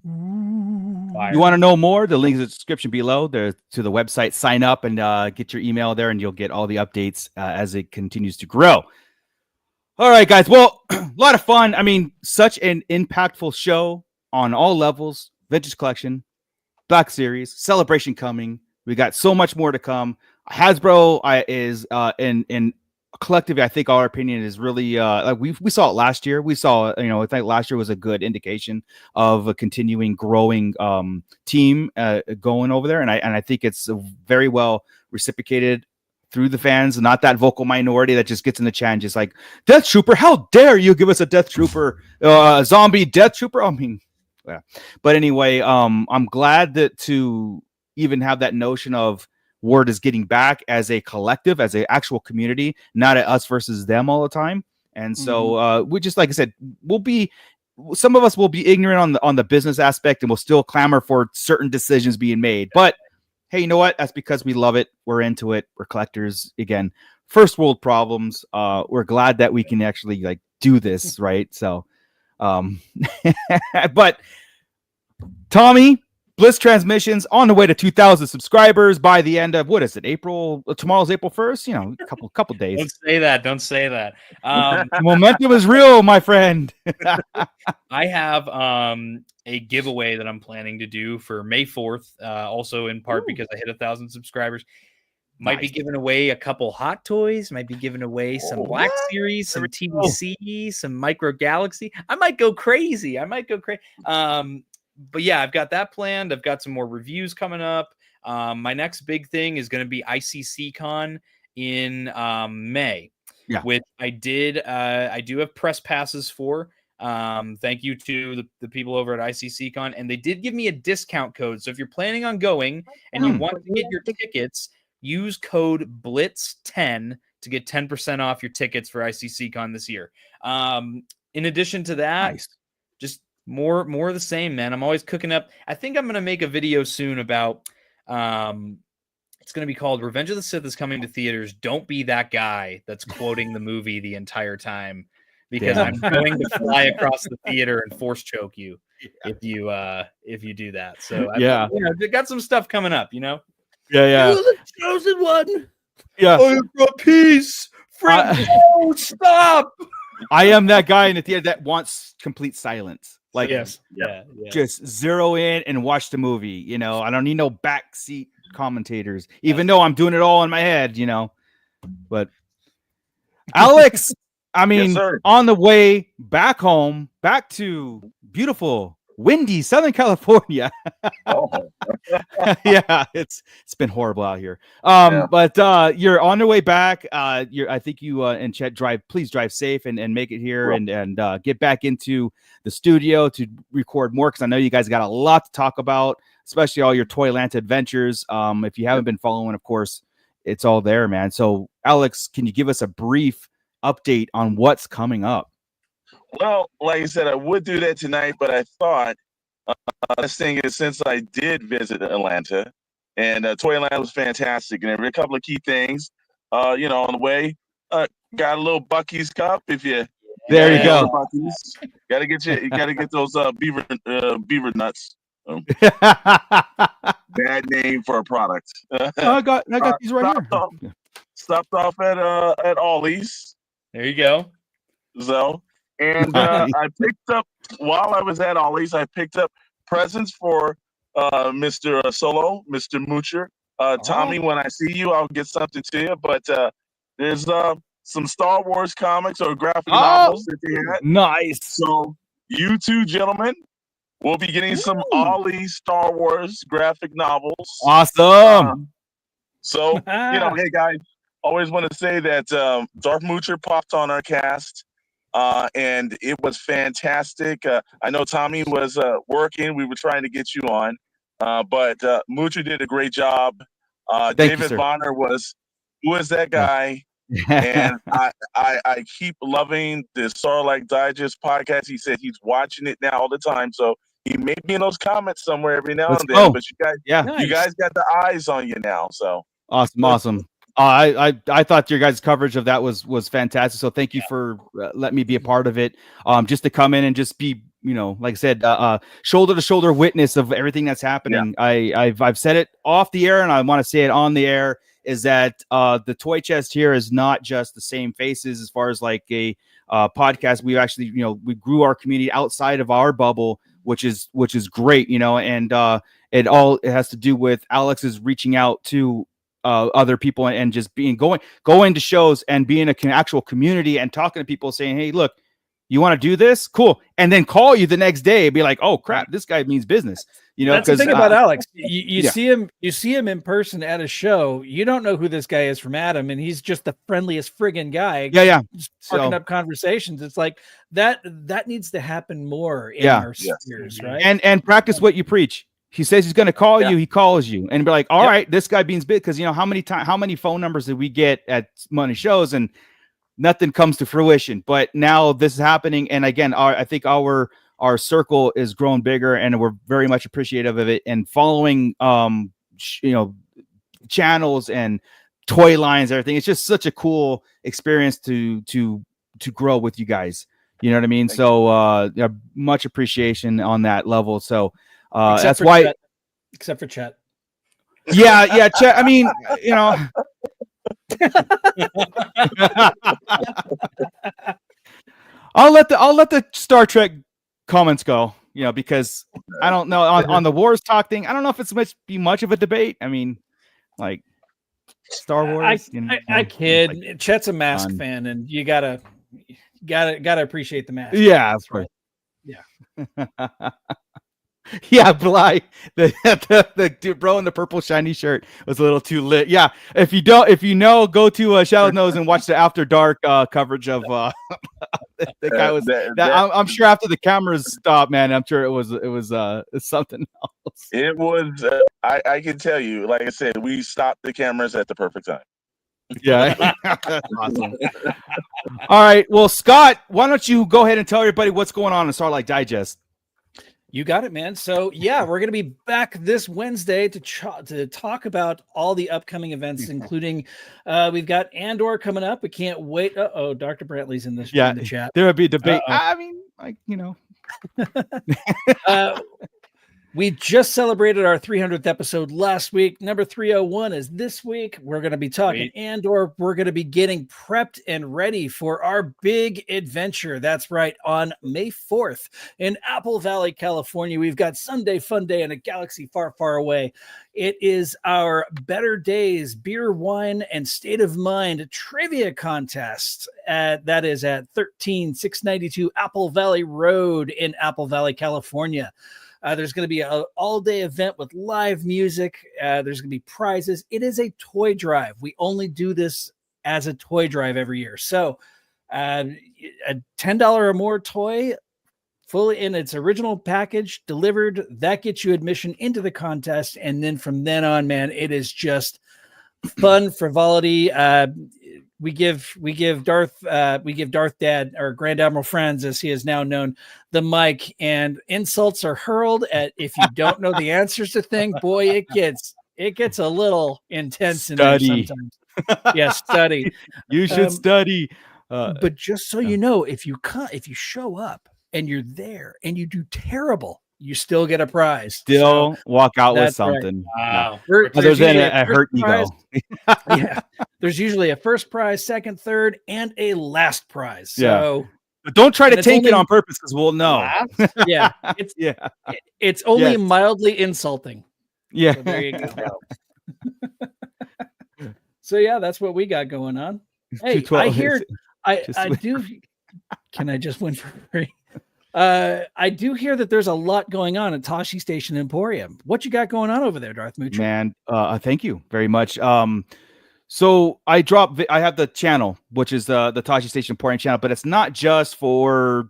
You want to know more? The link is in the description below. There to the website. Sign up and get your email there, and you'll get all the updates as it continues to grow. All right, guys. Well, a lot of fun. I mean, such an impactful show on all levels. Vintage collection, Black Series, celebration coming. We got so much more to come. Hasbro is in collectively, I think our opinion is really like we saw it last year. We saw, I think last year was a good indication of a continuing growing team going over there, and I think it's very well reciprocated through the fans. Not that vocal minority that just gets in the chat and just like, Death Trooper, how dare you give us a Death Trooper, zombie Death Trooper? I mean, yeah. But anyway, I'm glad that to even have that notion of word is getting back as a collective, as an actual community, not at us versus them all the time. And so we just, like I said, we'll be some of us will be ignorant on the business aspect, and we'll still clamor for certain decisions being made. But hey, you know what? That's because we love it. We're into it. We're collectors. Again, first world problems. We're glad that we can actually like do this, right? So, but Tommy, Bliss Transmissions on the way to 2,000 subscribers by the end of, what is it, April? Tomorrow's April 1st. You know, a couple days. Don't say that. Momentum is real, my friend. I have a giveaway that I'm planning to do for May 4th. Also in part because I hit 1,000 subscribers. Might be giving away a couple hot toys. Might be giving away some Black Series, some TVC, some Micro Galaxy. I might go crazy. But yeah, I've got that planned. I've got some more reviews coming up. My next big thing is going to be ICC Con in May, which I do have press passes for. Thank you to the people over at ICC Con, and they did give me a discount code. So if you're planning on going and you want to get your tickets, use code BLITZ10 to get 10% off your tickets for ICC Con this year. In addition to that, just more of the same, man. I'm always cooking up. I think I'm going to make a video soon about it's going to be called Revenge of the Sith is coming to theaters. Don't be that guy that's quoting the movie the entire time, because I'm going to fly across the theater and force choke you if you do that. So I've got some stuff coming up, you know. You're the chosen one. For peace. Stop. I am that guy in the theater that wants complete silence. Like, just zero in and watch the movie. You know, I don't need no backseat commentators, even though I'm doing it all in my head, you know. But Alex, I mean, on the way back home, back to beautiful, windy Southern California. It's been horrible out here. But you're on the way back. I think you and Chet please drive safe and make it here and get back into the studio to record more, because I know you guys got a lot to talk about, especially all your Toyland adventures. If you haven't been following, of course, it's all there, man. So Alex, can you give us a brief update on what's coming up? Well, like I said, I would do that tonight, but I thought this thing is, since I did visit Atlanta, and Toyland was fantastic, and there were a couple of key things, on the way. Got a little Bucky's cup. If you there you go, gotta get those beaver nuts. Bad name for a product. I got these right here. Stopped off at Ollie's. There you go. So. And I picked up, while I was at Ollie's, I picked up presents for Mr. Solo, Mr. Moocher. Tommy, when I see you, I'll get something to you. But there's some Star Wars comics or graphic novels that they had. Nice. So you two gentlemen will be getting some Ollie's Star Wars graphic novels. Awesome. Hey guys, always want to say that Darth Moocher popped on our cast. And it was fantastic. I know Tommy was working. We were trying to get you on, but Moocher did a great job. David Bonner was that guy, and I keep loving the Sarlacc Digest podcast. He said he's watching it now all the time, so he may be in those comments somewhere every now and then. But you guys got the eyes on you now. So awesome. I thought your guys' coverage of that was fantastic. So thank you for letting me be a part of it. Just to come in and just be, like I said, shoulder to shoulder witness of everything that's happening. Yeah. I've said it off the air, and I want to say it on the air, is that the Toy Chest here is not just the same faces as far as like a podcast. We actually, we grew our community outside of our bubble, which is great, and it has to do with Alex's reaching out to other people and just going to shows and being an actual community and talking to people, saying, hey, look, you want to do this? Cool. And then call you the next day and be like, oh crap, this guy means business. That's the thing about Alex. You see him in person at a show. You don't know who this guy is from Adam, and he's just the friendliest friggin' guy. Sparking up conversations. It's like that needs to happen more in our spheres, right? And practice what you preach. He says he's going to call you. He calls you and be like, all right, this guy means big. Because how many phone numbers did we get at money shows and nothing comes to fruition? But now this is happening. And again, I think our our circle is grown bigger, and we're very much appreciative of it. And following, channels and toy lines, everything. It's just such a cool experience to grow with you guys. You know what I mean? So much appreciation on that level. So that's why. Chet. Except for Chet. Yeah, Chet. I mean, I'll let the Star Trek comments go. Because I don't know on the Wars talk thing. I don't know if it's much of a debate. I mean, like Star Wars. I kid. Like, Chet's a Mask fan, and you gotta appreciate the mask. Yeah, of course. Yeah. Yeah, Bly, the dude bro in the purple shiny shirt was a little too lit. Yeah, if you know, go to Shadow Knows and watch the After Dark coverage of the guy was. I'm sure after the cameras stopped, man, I'm sure it was something else. It was. I can tell you, like I said, we stopped the cameras at the perfect time. Yeah, awesome. All right, well, Scott, why don't you go ahead and tell everybody what's going on in Starlight Digest? You got it, man. So yeah, we're going to be back this Wednesday to talk about all the upcoming events, including we've got Andor coming up. We can't wait. Dr. Brantley's in the chat. There would be a debate. I mean, we just celebrated our 300th episode last week. Number 301 is this week. We're going to be talking Andor. We're going to be getting prepped and ready for our big adventure. That's right. On May 4th in Apple Valley, California, we've got Sunday Fun Day in a galaxy far, far away. It is our Better Days Beer, Wine, and State of Mind trivia contest. That is at 13692 Apple Valley Road in Apple Valley, California. There's going to be an all-day event with live music. There's going to be prizes. It is a toy drive. We only do this as a toy drive every year. So a $10 or more toy, fully in its original package, delivered, that gets you admission into the contest. And then from then on, man, it is just fun, frivolity. We give Darth Dad, or Grand Admiral Franz, as he is now known, the mic, and insults are hurled at. If you don't know the answers to things, boy, it gets a little intense in there sometimes. Yeah, study. You should study. But just so you know, if you show up and you're there and you do terrible, you still get a prize. Still walk out with something. Right. Wow. Other than a hurt ego. Yeah. There's usually a first prize, second, third, and a last prize. So but don't try to take it on purpose, because we'll know. Yeah. It's only mildly insulting. Yeah. So there you go. So yeah, that's what we got going on. Hey, I hear I do. Can I just win for free? I do hear that there's a lot going on at Tashi Station Emporium. What you got going on over there, Darth Moocher? Man, thank you very much. So I have the channel, which is the Tashi Station Emporium channel, but it's not just for,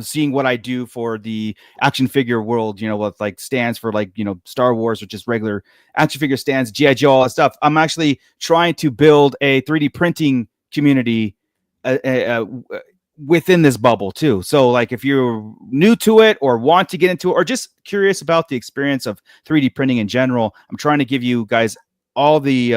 seeing what I do for the action figure world, with like stands for like, Star Wars, which is regular action figure stands, G.I. Joe, all that stuff. I'm actually trying to build a 3D printing community within this bubble too. So like if you're new to it or want to get into it or just curious about the experience of 3D printing in general, I'm trying to give you guys all the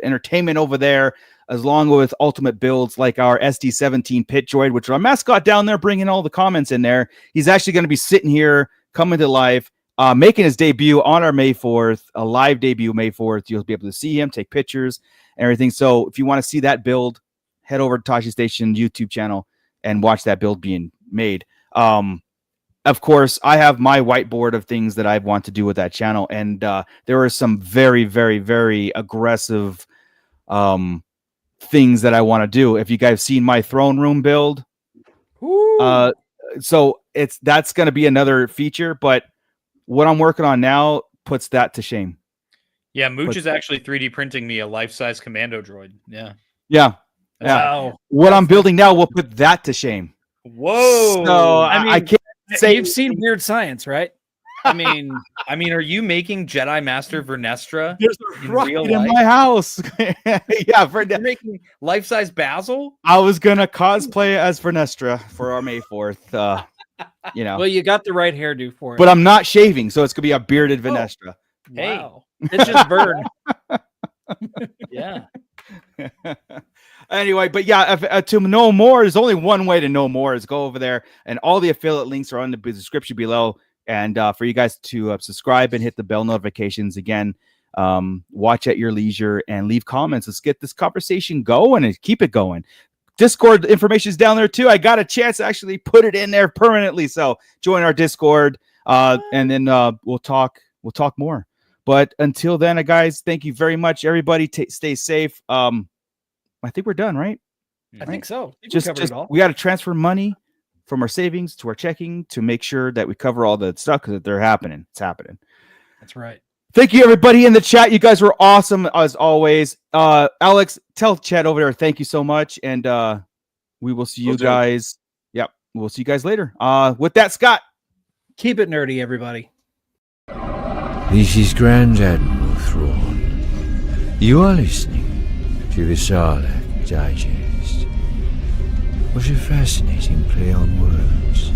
entertainment over there, as long with ultimate builds like our SD17 Pit Droid, which our mascot down there bringing all the comments in there. He's actually going to be sitting here coming to life, making his debut on our May 4th, a live debut May 4th. You'll be able to see him, take pictures and everything. So if you want to see that build, head over to Tashi Station YouTube channel and watch that build being made. Of course, I have my whiteboard of things that I want to do with that channel. And there are some very, very, very aggressive things that I want to do. If you guys seen my throne room build, so that's going to be another feature. But what I'm working on now puts that to shame. Yeah, Mooch is actually 3D printing me a life-size commando droid. Yeah. Yeah. Wow. What I'm building now will put that to shame. Whoa. So I can't say you've seen Weird Science, right? I mean, are you making Jedi Master Vernestra? There's a rocket in my house. Yeah, you're making life-size Basil? I was gonna cosplay as Vernestra for our May 4th. You know. Well, you got the right hairdo for it. But I'm not shaving, so it's gonna be a bearded Vanestra. Hey. Wow. It's just Vern. Yeah. Anyway, but yeah, to know more, there's only one way to know more is go over there, and all the affiliate links are on the description below. And for you guys to subscribe and hit the bell notifications again, watch at your leisure and leave comments. Let's get this conversation going and keep it going. Discord information is down there too. I got a chance to actually put it in there permanently. So join our Discord, and then we'll talk more. But until then, guys, thank you very much. Everybody, stay safe. I think we're done, right? I think so. Just we got to transfer money from our savings to our checking to make sure that we cover all the stuff because they're happening. It's happening. That's right. Thank you, everybody in the chat. You guys were awesome as always. Alex, tell chat over there. Thank you so much, and we will see you guys. Yep, we'll see you guys later. With that, Scott, keep it nerdy, everybody. This is Grand Admiral Thrawn. You are listening to the Sarlacc Digest. What a fascinating play on words.